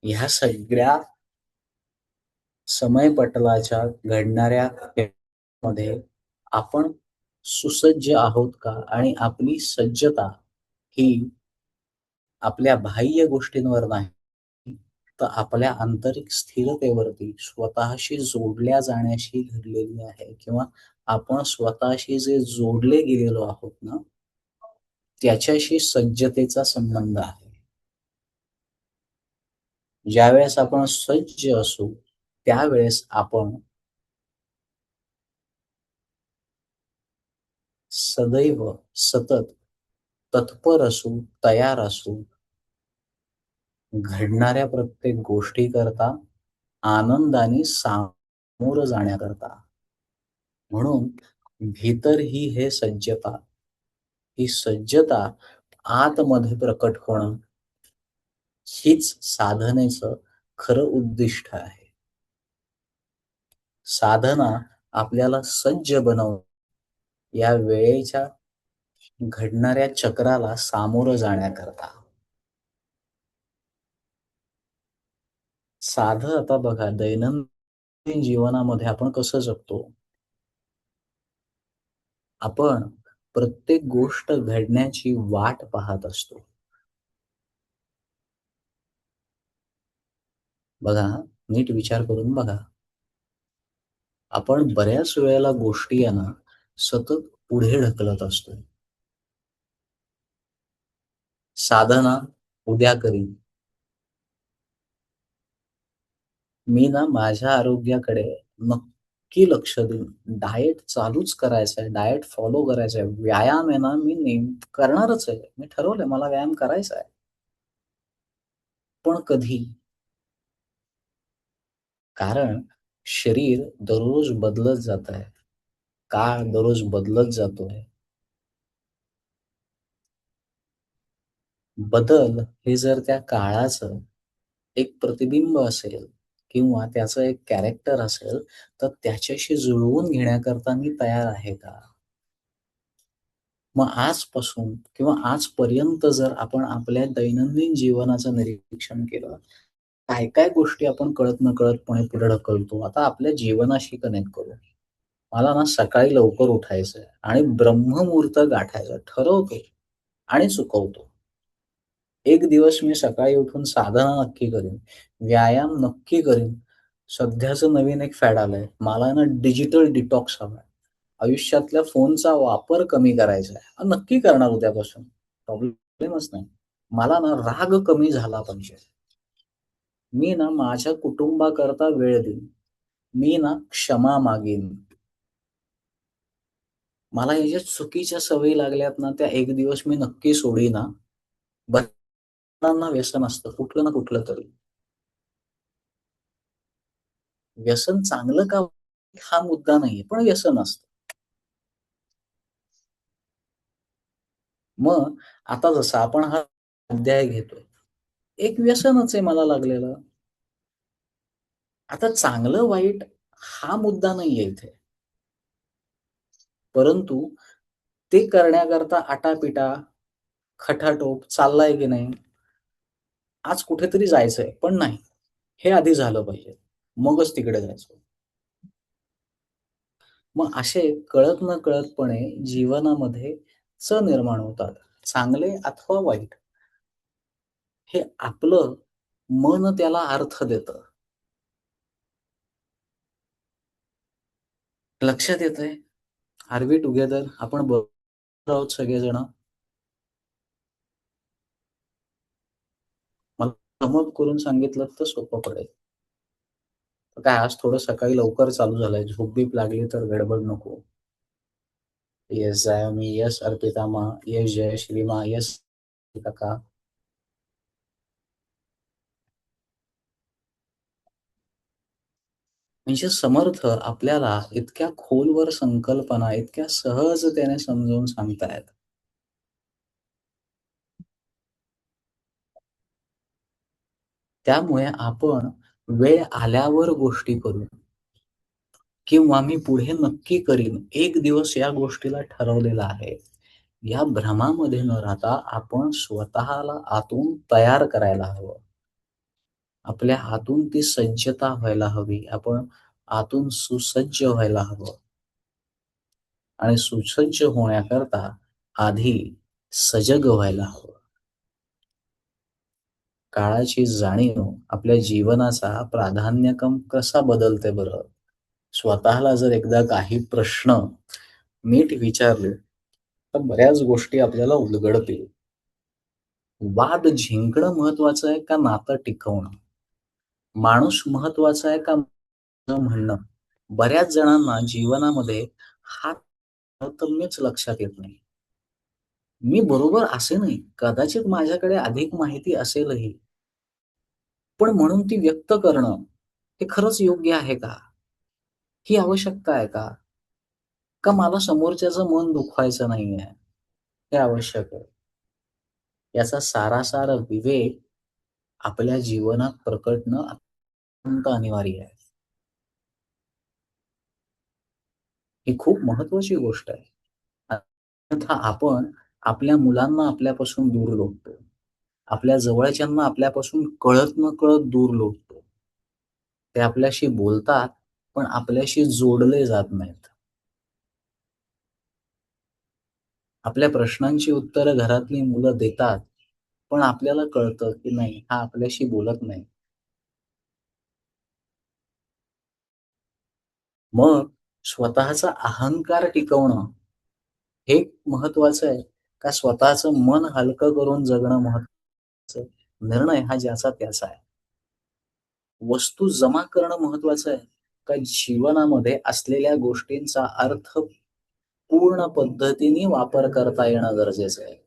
Speaker 1: ह्या सगळ्या समयपटलाच्या घडणाऱ्या मध्ये आपण सुसज्ज आहोत का? आणि आपली सज्जता ही आपल्या बाह्य गोष्टींवर नाही, तर आपल्या आंतरिक स्थिरतेवरती स्वतःशी जोडल्या जाण्याशी घडलेली आहे किंवा आपण स्वतःशी जे जोडले गेलेलो आहोत ना, त्याच्याशी सज्जतेचा संबंध आहे. ज्यावेळेस आपण सज्ज असू, त्यावेळेस आपण सदैव, सतत तत्पर असू, तयार असू, घडणाऱ्या प्रत्येक गोष्टीकरता आनंदाने सामोरं जाण्याकरता. म्हणून भीतर ही हे सज्जता, ही सज्जता आतमध्ये प्रकट होणं, हीच साधनेचं खरं उद्दिष्ट आहे. साधना आपल्याला सज्ज या वेळेच्या घडणाऱ्या चक्राला सामोरं जाण्याकरता. साधं आता बघा दैनंदिन जीवनामध्ये आपण कसं जगतो? आपण प्रत्येक गोष्ट घडण्याची वाट पाहत असतो. बघा हां, नीट विचार करून बघा. आपण बऱ्याच वेळेला गोष्टी आहे ना, सतत पुढे ढकलत असतो. साधना उद्या करीन. मी ना माझ्या आरोग्याकडे नक्की लक्ष देईन. डाएट चालूच करायचा आहे. डाएट फॉलो करायचा आहे. व्यायाम आहे ना, मी करणारच आहे. मी ठरवलंय मला व्यायाम करायचा आहे. पण कधी? कारण शरीर दररोज बदलत जात आहे. काळ दररोज बदलत जातोय. बदल हे जर त्या काळाचं एक प्रतिबिंब असेल किंवा त्याचं एक कॅरेक्टर असेल, तर त्याच्याशी जुळवून घेण्याकरता मी तयार आहे का? मग आजपासून किंवा आजपर्यंत जर आपण आपल्या दैनंदिन जीवनाचं निरीक्षण केलं, काय-काय गोष्टी आपण कळत-नकळतपणे पुढे ढकलतो. आता आपल्या जीवनाशी कनेक्ट करू. मला ना सकाळी लवकर उठायचंय आणि ब्रह्ममुहूर्त गाठायचा ठरवतो आणि चुकवतो. एक दिवस मी सकाळी उठून साधना नक्की करीन, व्यायाम नक्की करीन. सध्याचं नवीन एक फॅड आलंय. मला ना डिजिटल डिटॉक्स हवाय. आयुष्यातल्या फोनचा वापर कमी करायचा आहे. नक्की करणार उद्यापासून. प्रॉब्लेमच नाही. मला ना राग कमी झाला पाहिजे. मी ना माझ्या कुटुंबाकरता वेळ देईन. मी ना क्षमा मागेन. मला ह्या ज्या चुकीच्या सवयी लागल्यात ना, त्या एक दिवस मी नक्की सोडीन हां. बऱ्याच व्यसन असतं कुठलं ना कुठलं तरी. व्यसन चांगलं का वाईट हा मुद्दा नाहीये, पण व्यसन असतं. मग आता जसं आपण हा अध्याय घेतोय. एक व्यसनच आहे मला लागलेलं. आता चांगलं वाईट हा मुद्दा नाहीये इथे. परंतु ते करण्याकरता आटापिटा, खटाटोप चाललाय की नाही? आज कुठेतरी जायचंय, पण नाही. हे आधी झालं पाहिजे. मगच तिकडे जायचं. मग असे कळत-नकळतपणे जीवनामध्ये निर्माण होतात. चांगले अथवा वाईट. हे आपलं मन त्याला अर्थ देतं. लक्षात येतंय? Are we together? आपण बरोबर आहोत सगळेजण? मला सम अप करून सांगितलत तर सोपं पडेल. तर काय आज थोडं सकाळी लवकर चालू झालंय. झोप-बीप लागली तर गडबड नको. येस जायोमी, येस अर्पिता माँ, येस जयश्री माँ, येस काका. म्हणजे समर्थ आपल्याला इतक्या खोलवर संकल्पना इतक्या सहजतेने समजावून सांगतायत. त्यामुळे आपण वेळ आल्यावर गोष्टी करू किंवा मी पुढे नक्की करीन. एक दिवस या गोष्टीला ठरवलेलं आहे. या भ्रमामध्ये न राहता आपण स्वतःला आतून तयार करायला हवं. आपल्या आतून ती सज्जता व्हायला हवी. आपण आतून सुसज्ज व्हायला हवं आणि सुसज्ज होण्याकरता आधी सजग व्हायला हवं. काळाची जाणीव आपल्या जीवनाचा प्राधान्यक्रम कसा बदलते बरं? स्वतःला जर एकदा काही प्रश्न नीट विचारले, तर बऱ्याच गोष्टी आपल्याला उलगडतील. वाद जिंकणं महत्वाचं आहे का नातं टिकवणं? माणूस महत्वाचा आहे का म्हणणं? बऱ्याच जणांना जीवनामध्ये हा तारतम्यच लक्षात येत नाही. मी बरोबर असे नाही. कदाचित माझ्याकडे अधिक माहिती असेलही. पण म्हणून ती व्यक्त करणं, हे खरंच योग्य आहे का? ही आवश्यकता आहे का? का मला समोरच्याचं मन दुखवायचं नाहीये, हे आवश्यक आहे. याचा सारासार विवेक आपल्या जीवनात प्रकटणं अत्यंत अनिवार्य आहे. ही खूप महत्वाची गोष्ट आहे. अन्यथा आपण आपल्या मुलांना आपल्यापासून दूर लोटतो. आपल्या जवळच्यांना आपल्यापासून कळत-नकळत दूर लोटतो. ते आपल्याशी बोलतात, पण आपल्याशी जोडले जात नाहीत. आपल्या प्रश्नांची उत्तरं घरातली मुलं देतात, पण आपल्याला कळतं, की नाही हा आपल्याशी बोलत नाही. मग स्वतःचा अहंकार टिकवणं हे महत्वाचं आहे का स्वतःचं मन हलकं करून जगणं महत्वाचं? निर्णय हा ज्याचा त्याचा आहे. वस्तू जमा करणं महत्वाचं आहे का जीवनामध्ये असलेल्या गोष्टींचा अर्थ पूर्ण पद्धतीने वापर करता येणं गरजेचं आहे.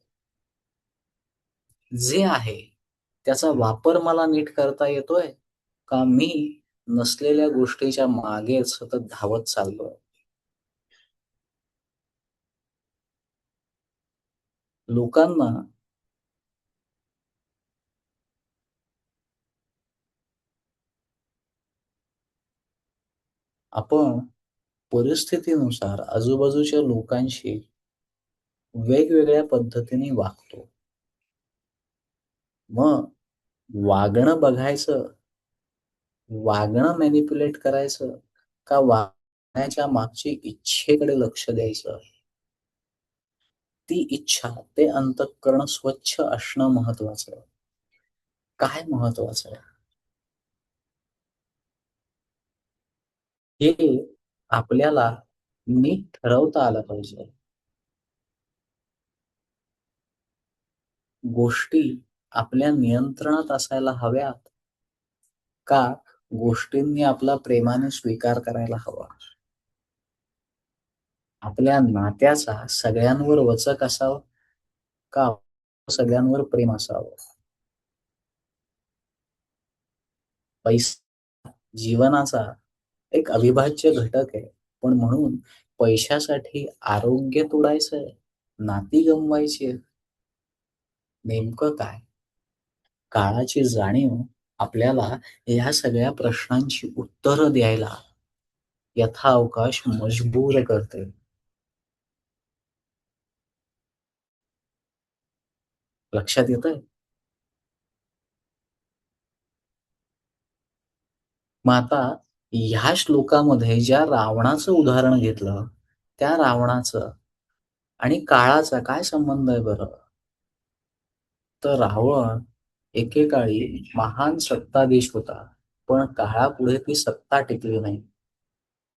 Speaker 1: जे आहे त्याचा वापर मला नीट करता येतोय का मी नसलेल्या गोष्टीच्या मागे सतत धावत चाललोय? लोकांना आपण परिस्थितीनुसार आजूबाजूच्या लोकांशी वेगवेगळ्या पद्धतीने वागतो. मग वागणं बघायचं, वागणं मॅनिप्युलेट करायचं का वागण्याच्या मागची इच्छेकडे लक्ष द्यायचं? ती इच्छा, ते अंतःकरण स्वच्छ असणं महत्वाचं आहे. काय महत्वाचं आहे? हे आपल्याला नीट ठरवता आलं पाहिजे. गोष्टी आपल्या नियंत्रणात असायला हव्यात का गोष्टींनी आपला प्रेमाने स्वीकार करायला हवा? आपल्या नात्याचा सगळ्यांवर वचक असावं का सगळ्यांवर प्रेम असावं? पैसा जीवनाचा एक अविभाज्य घटक आहे. पण म्हणून पैशासाठी आरोग्य तोडायचंय, नाती गमवायची आहेत, नेमकं काय? काळाची जाणीव आपल्याला ह्या सगळ्या प्रश्नांची उत्तरं द्यायला यथावकाश मजबूर करते. लक्षात येतंय? मग आता ह्या श्लोकामध्ये ज्या रावणाचं उदाहरण घेतलं, त्या रावणाचं आणि काळाचा काय संबंध आहे बरं? तर रावण एकेकाळी महान सत्ताधीश होता. पण काळापुढे ती सत्ता टिकली नाही.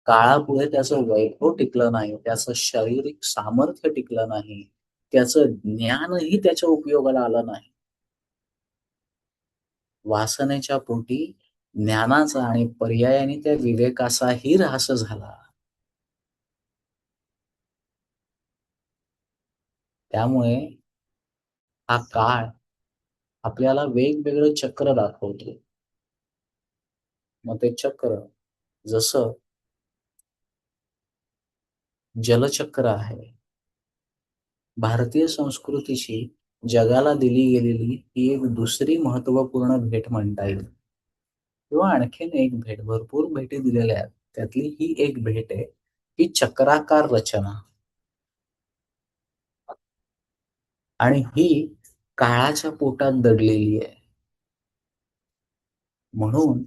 Speaker 1: काळापुढे त्याचं वैभव टिकलं नाही. त्याचं शारीरिक सामर्थ्य टिकलं नाही. त्याचं ज्ञानही त्याच्या उपयोगाला आलं नाही. वासनेच्या पोटी ज्ञानाचा आणि पर्यायाने त्या विवेकाचाही ऱ्हास झाला. त्यामुळे हा काळ आपल्याला वेगवेगळं चक्र दाखवतो. मग ते चक्र जसं जलचक्र आहे. भारतीय संस्कृतीची जगाला दिली गेलेली ही एक दुसरी महत्त्वपूर्ण भेट म्हणता येईल किंवा आणखीन एक भेट, भरपूर भेटी दिलेल्या आहेत. त्यातली ही एक भेट आहे, ही चक्राकार रचना आणि ही काळाच्या पोटात दडलेली आहे. म्हणून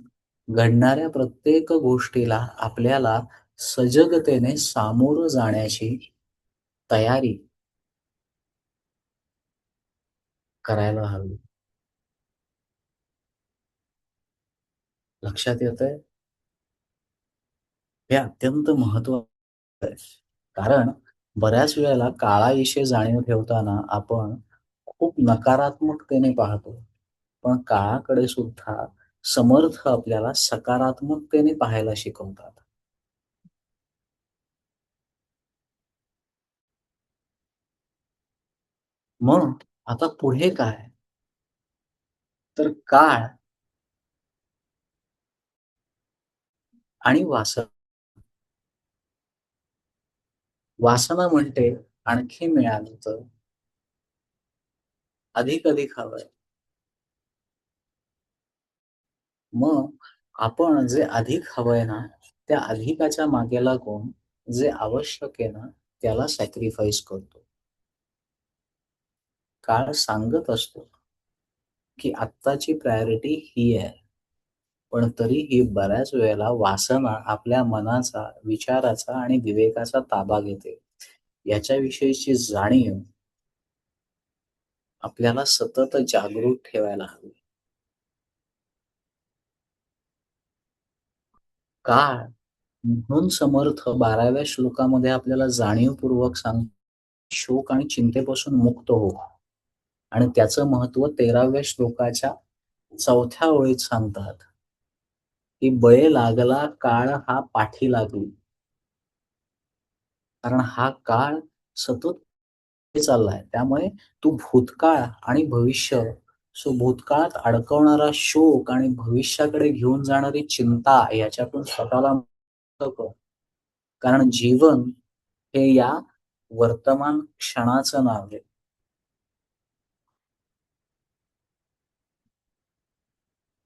Speaker 1: घडणाऱ्या प्रत्येक गोष्टीला आपल्याला सजगतेने सामोरं जाण्याची तयारी करायला हवी. लक्षात येतंय? हे अत्यंत महत्त्वाचं आहे. कारण बऱ्याच वेळेला काळाविषयी जाणीव ठेवताना आपण खूप नकारात्मकतेने पाहतो. पण काळाकडे सुद्धा समर्थ आपल्याला सकारात्मकतेने पाहायला शिकवतात. मग आता पुढे काय? तर काळ आणि वासना. वासना म्हणते आणखी मिळालं तर, अधिक हवंय. मग आपण जे अधिक हवंय ना, त्या अधिकाच्या मागे लागून जे आवश्यक आहे ना, त्याला सॅक्रिफाईस करतो. काळ सांगत असतो, की आत्ताची प्रायोरिटी ही आहे. पण तरीही बऱ्याच वेळेला वासना आपल्या मनाचा, विचाराचा आणि विवेकाचा ताबा घेते. याच्याविषयीची जाणीव आपल्याला सतत जागरूक ठेवायला हवी. काळ म्हणून समर्थ 12व्या श्लोकामध्ये आपल्याला जाणीवपूर्वक सांगतो, शोक आणि चिंतेपासून मुक्त हो. आणि त्याचं महत्त्व 13व्या श्लोकाच्या 4थ्या ओळीत सांगतात, की "बळे लागला काळ हा पाठी लागू." कारण हा काळ सतत पुढे चाललाय. त्यामुळे तू भूतकाळ आणि भविष्य, सो भूतकाळात अडकवणारा शोक आणि भविष्याकडे घेऊन जाणारी चिंता याच्यातून स्वतःला मुक्त कर. कारण जीवन हे या वर्तमान क्षणाचं नाव आहे.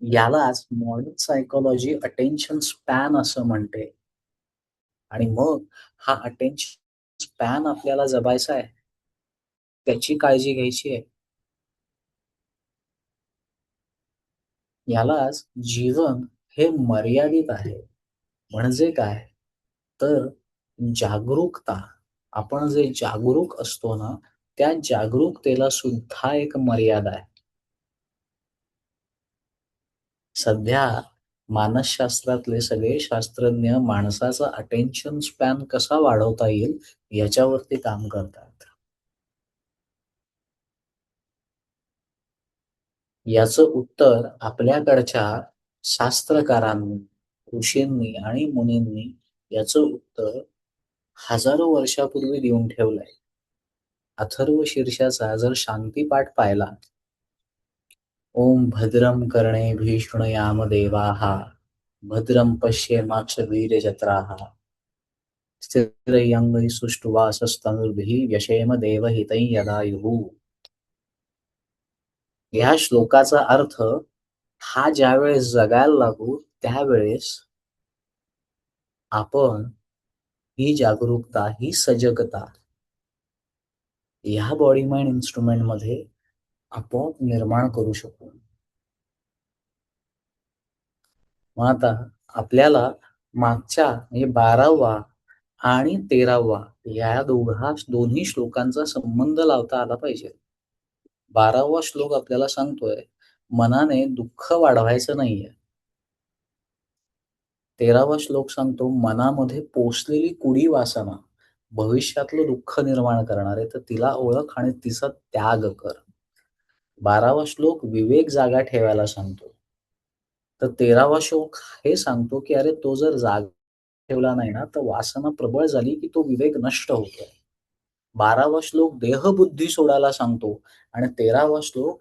Speaker 1: यालाच मॉडर्न सायकॉलॉजी अटेन्शन स्पॅन असं म्हणते. आणि मग हा अटेन्शन स्पॅन आपल्याला जपायचा आहे. त्याची काळजी घ्यायची आहे. यालाच जीवन हे मर्यादित आहे. म्हणजे काय? तर जागरूकता. आपण जे जागरूक असतो ना, त्या जागरूकतेला सुद्धा एक मर्यादा आहे. सध्या मानसशास्त्रातले सगळे शास्त्रज्ञ माणसाचा अटेन्शन स्पॅन कसा वाढवता येईल याच्यावरती काम करतात. याचं उत्तर आपल्याकडच्या शास्त्रकारांनी, ऋषींनी आणि मुनींनी याचं उत्तर हजारो वर्षापूर्वी देऊन ठेवलंय. अथर्वशीर्षाचा जर शांतीपाठ पाहिला, ओम भद्रं कर्णेभिः शृणुयाम देवाः भद्रं पश्येमाक्षभिर्यजत्राः स्थिरैरङ्गैः व्यशेम देवहितं यदायुः. ह्या श्लोकाचा अर्थ हा ज्यावेळेस जगायला लागू त्यावेळेस आपण ही जागरूकता, ही सजगता ह्या बॉडी माइंड इन्स्ट्रुमेंटमध्ये आपोआप निर्माण करू शकू. मग आता आपल्याला मागच्या म्हणजे 12वा आणि 13वा या दोन्ही श्लोकांचा संबंध लावता आला पाहिजे. 12वा श्लोक आपल्याला सांगतोय, मनाने दुःख वाढवायचं नाहीये. 13वा श्लोक सांगतो, मनामध्ये पोसलेली कुडी वासना भविष्यातलं दुःख निर्माण करणार आहे, तर तिला ओळख आणि तिचा त्याग कर. 12वा श्लोक विवेक जागा ठेवायला सांगतो. तर 13वा श्लोक हे सांगतो, की अरे तो जर जागा ठेवला नाही ना, तर वासना प्रबळ झाली, की तो विवेक नष्ट होतोय. 12वा श्लोक देहबुद्धी सोडायला सांगतो आणि 13वा श्लोक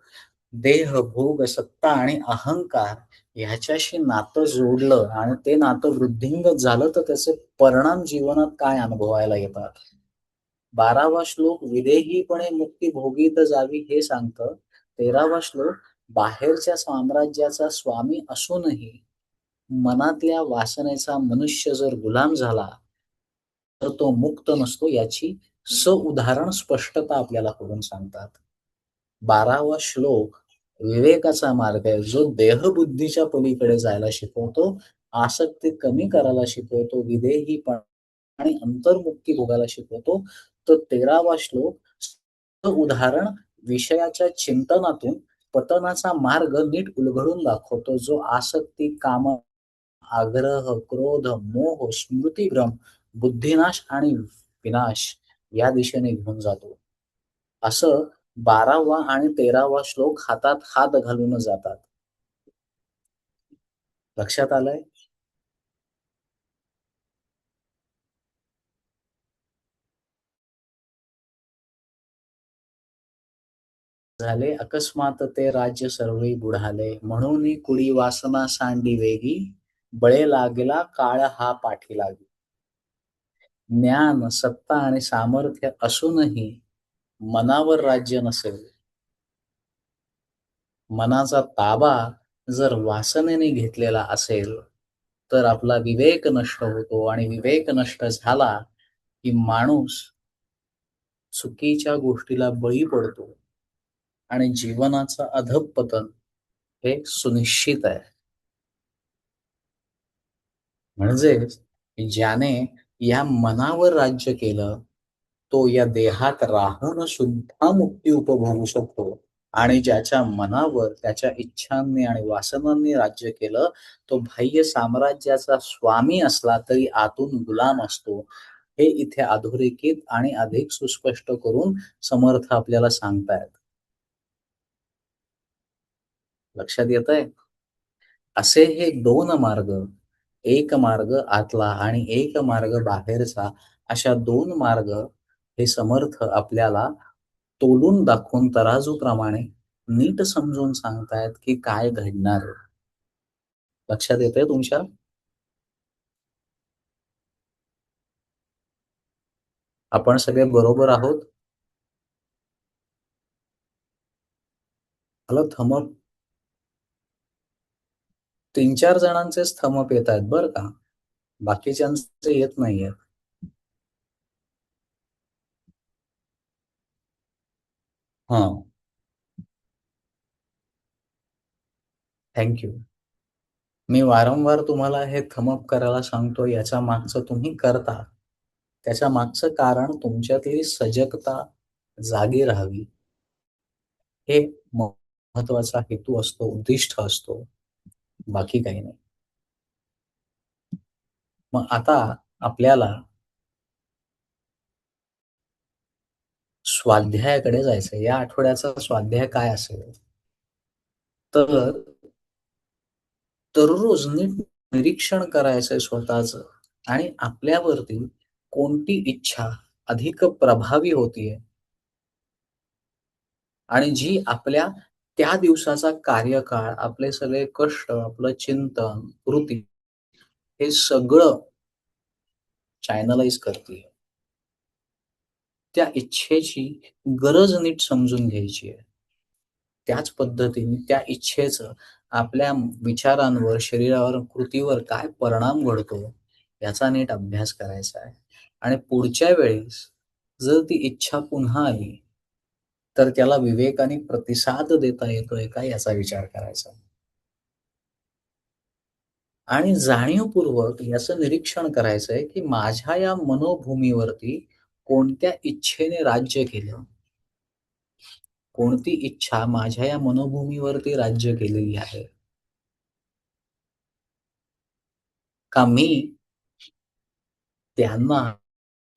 Speaker 1: देह, भोग, सत्ता आणि अहंकार ह्याच्याशी नातं जोडलं आणि ते नातं वृद्धिंगत झालं, तर त्याचे परिणाम जीवनात काय अनुभवायला येतात. 12वा श्लोक विदेहीपणे मुक्ती भोगीत जावी हे सांगतं. 13वा श्लोक बाहेरच्या साम्राज्याचा स्वामी असूनही मनातल्या वासनेचा मनुष्य जर गुलाम झाला, तर तो मुक्त नसतो याची उदाहरण स्पष्टता आपल्याला करून सांगतात. 12वा श्लोक विवेकाचा मार्ग आहे, जो देहबुद्धीच्या पलीकडे जायला शिकवतो, आसक्ती कमी करायला शिकवतो, विदेहीपणा आणि अंतर्मुक्ती भोगायला शिकवतो. तर 13वा श्लोक उदाहरण विषयाच्या चिंतनातून पतनाचा मार्ग नीट उलगडून दाखवतो, जो आसक्ती, काम, आग्रह, क्रोध, मोह, स्मृतिभ्रम, बुद्धिनाश आणि विनाश या दिशेने घेऊन जातो. असं 12वा आणि 13वा श्लोक हातात हात घालूनच जातात. लक्षात आलंय? झाले अकस्मात ते राज्य सर्वै बुडाले, म्हणून कुडी वासना सांडी वेगी, बळे लागला काळ हा पाठी लागी. ज्ञान, सत्ता आणि सामर्थ्य असूनही मनावर राज्य नसेल, मनाचा ताबा जर वासनेने घेतलेला असेल, तर आपला विवेक नष्ट होतो आणि विवेक नष्ट झाला, की माणूस चुकीच्या गोष्टीला बळी पडतो आणि जीवनाचं अधःपतन हे सुनिश्चित आहे. म्हणजेच ज्याने या मनावर राज्य केलं, तो या देहात राहून सुद्धा मुक्ती उपभोगू शकतो. आणि ज्याच्या मनावर त्याच्या इच्छांनी आणि वासनांनी राज्य केलं, तो बाह्य साम्राज्याचा स्वामी असला तरी आतून गुलाम असतो. हे इथे अधोरेखित आणि अधिक सुस्पष्ट करून समर्थ आपल्याला सांगतायत. लक्षात येतंय? असे हे 2 मार्ग, एक मार्ग आतला आणि एक मार्ग बाहेरचा, अशा 2 मार्ग हे समर्थ आपल्याला तोलून दाखवून तराजूप्रमाणे नीट समजून सांगतायत, की काय घडणार आहे. लक्षात येतंय तुमच्या? आपण सगळे बरोबर आहोत? मला थंब 3-4 जणांचेच थंब अप येतायत बरं का. बाकीच्यांचे येत नाहीयेत. हां, थँक यू. मी वारंवार तुम्हाला हे थंब अप करायला सांगतो, याच्या मागचं तुम्ही करता. त्याच्या मागचं कारण तुमच्यातली सजगता जागी राहावी. हे महत्वाचा हेतू असतो, उद्दिष्ट असतो. बाकी काही नाही. मग आता आपल्याला स्वाध्यायाकडे जायचंय. या आठवड्याचा स्वाध्याय काय असेल? तर दररोज नीट निरीक्षण करायचंय स्वतःचं आणि आपल्यावरती कोणती इच्छा अधिक प्रभावी होतीये आणि जी आपल्या त्या दिवसाचा कार्यकाळ, आपले सगळे कष्ट, आपलं चिंतन, कृती हे सगळं चॅनलाइज करतीये. त्या इच्छेची गरज नीट समजून घ्यायची आहे. त्याच पद्धतीने त्या इच्छेचं आपल्या विचारांवर, शरीरावर, कृतीवर काय परिणाम घडतो, याचा नीट अभ्यास करायचा आहे. आणि पुढच्या वेळेस जर ती इच्छा पुन्हा आली, तर त्याला विवेकाने प्रतिसाद देता येतोय का याचा विचार करायचा. आणि जाणीवपूर्वक याचं निरीक्षण करायचंय, की माझ्या या मनोभूमीवरती कोणत्या इच्छेने राज्य केलं, कोणती इच्छा माझ्या या मनोभूमीवरती राज्य केलेली आहे. का मी त्यांना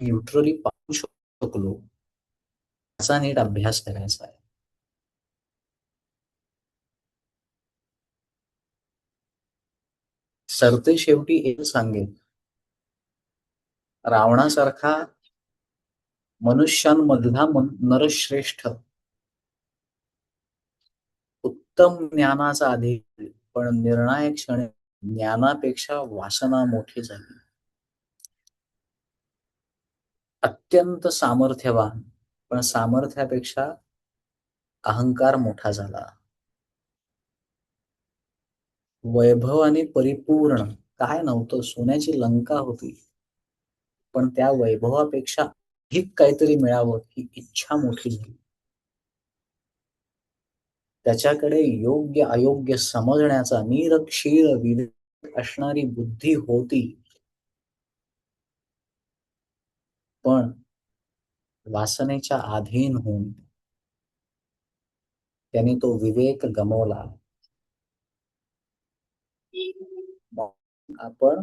Speaker 1: न्यूट्रली पाहू शकलो, याचा नीट अभ्यास करायचा आहे. सरतेशेवटी एक सांगेन, रावणासारखा मनुष्यांमधला नरश्रेष्ठ, उत्तम ज्ञानाचा अधिकारी, पण निर्णायक क्षणी ज्ञानापेक्षा वासना मोठी झाली. अत्यंत सामर्थ्यवान, पण सामर्थ्यापेक्षा अहंकार मोठा झाला. वैभवाने परिपूर्ण काय नव्हतं, सोन्याची लंका होती. पण त्या वैभवापेक्षा अधिक काहीतरी मिळावं ही इच्छा मोठी झाली. त्याच्याकडे योग्य अयोग्य समजण्याचा निरक्षीर विवेक असणारी बुद्धी होती. पण वासनेच्या अधीन होऊन त्याने तो विवेक गमावला. मग आपण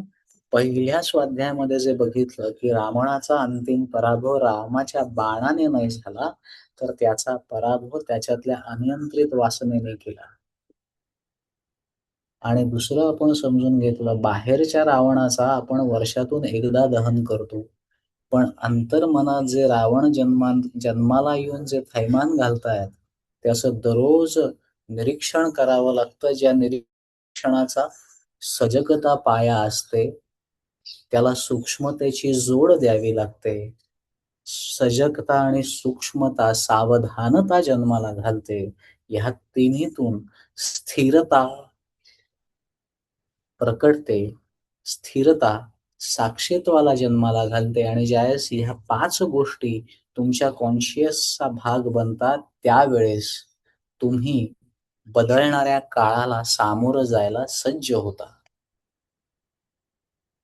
Speaker 1: पहिल्या स्वाध्यायामध्ये जे बघितलं, की रावणाचा अंतिम पराभव रामाच्या बाणाने नाही झाला, तर त्याचा पराभव त्याच्यातल्या अनियंत्रित वासनेने केला. आणि दुसरं आपण समजून घेतलं, बाहेरच्या रावणाचा आपण वर्षातून एकदा दहन करतो. पण अंतर्मनात जे रावण जन्माला येऊन जे थैमान घालतायत, त्याचं दररोज निरीक्षण करावं लागतं. ज्या निरीक्षणाचा सजगता पाया असते, त्याला सूक्ष्मतेची जोड द्यावी लागते. सजगता आणि सूक्ष्मता, सावधानता जन्माला घालते. ह्या तिन्हीतून स्थिरता प्रकटते. स्थिरता साक्षीत्वाला जन्माला घालते आणि ज्यावेळेस ह्या 5 गोष्टी तुमच्या कॉन्शियसचा भाग बनतात, त्यावेळेस तुम्ही बदलणाऱ्या काळाला सामोरं जायला सज्ज होता.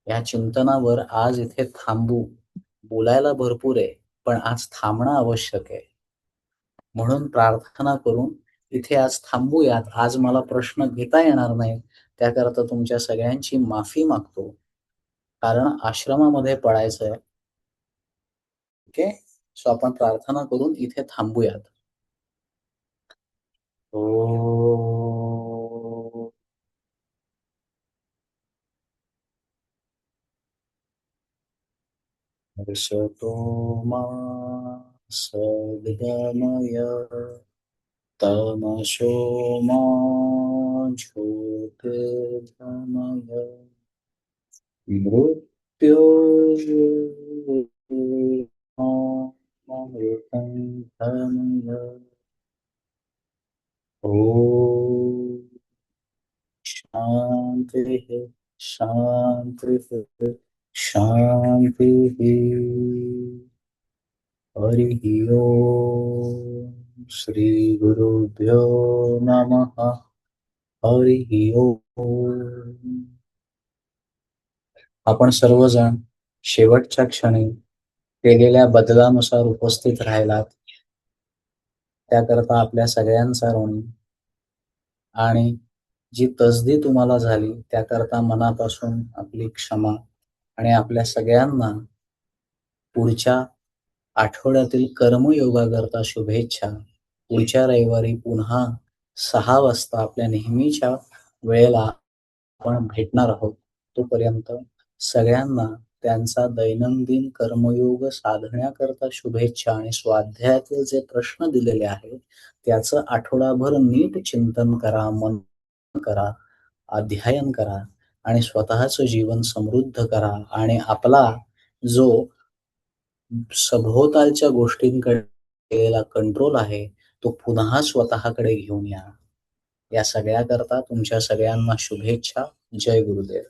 Speaker 1: या चिंतनावर आज इथे थांबू. बोलायला भरपूर आहे, पण आज थांबणं आवश्यक आहे. म्हणून प्रार्थना करून इथे आज थांबूयात. आज मला प्रश्न घेता येणार नाही. त्याकरता तुमच्या सगळ्यांची माफी मागतो. कारण आश्रमामध्ये पळायचंय. ओके. सो आपण प्रार्थना करून इथे थांबूयात. ओम. हर्षतो मा सद्गमय तमसो मा ज्योतिर्गमय मृत्योर्मृतं धमय ॐ शान्तिः शान्तिः शान्तिः हरिः ओम् श्रीगुरुभ्यो नमः हरिः ओम् आपण सर्वजण शेवटच्या क्षणी केलेल्या बदलानुसार उपस्थित राहिलात. त्याकरता आपल्या सगळ्यांचा ऋणी आणि जी तसदी तुम्हाला झाली त्याकरता मनापासून आपली क्षमा आणि आपल्या सगळ्यांना पुढच्या आठवड्यातील कर्मयोगाकरता शुभेच्छा. पुढच्या रविवारी पुन्हा 6 वाजता आपल्या नेहमीच्या वेळेला आपण भेटणार आहोत. तोपर्यंत सगळ्यांना त्यांचा दैनंदिन कर्मयोग साधण्याकरता शुभेच्छा आणि स्वाध्यायातील जे प्रश्न दिलेले आहेत त्याचं आठवडाभर नीट चिंतन करा, मनन करा, अध्ययन करा आणि स्वतःचं जीवन समृद्ध करा आणि आपला जो सभोवतालच्या गोष्टींकडे केलेला कंट्रोल आहे तो पुन्हा स्वतःकडे घेऊन या. या सगळ्याकरता तुमच्या सगळ्यांना शुभेच्छा. जय गुरुदेव.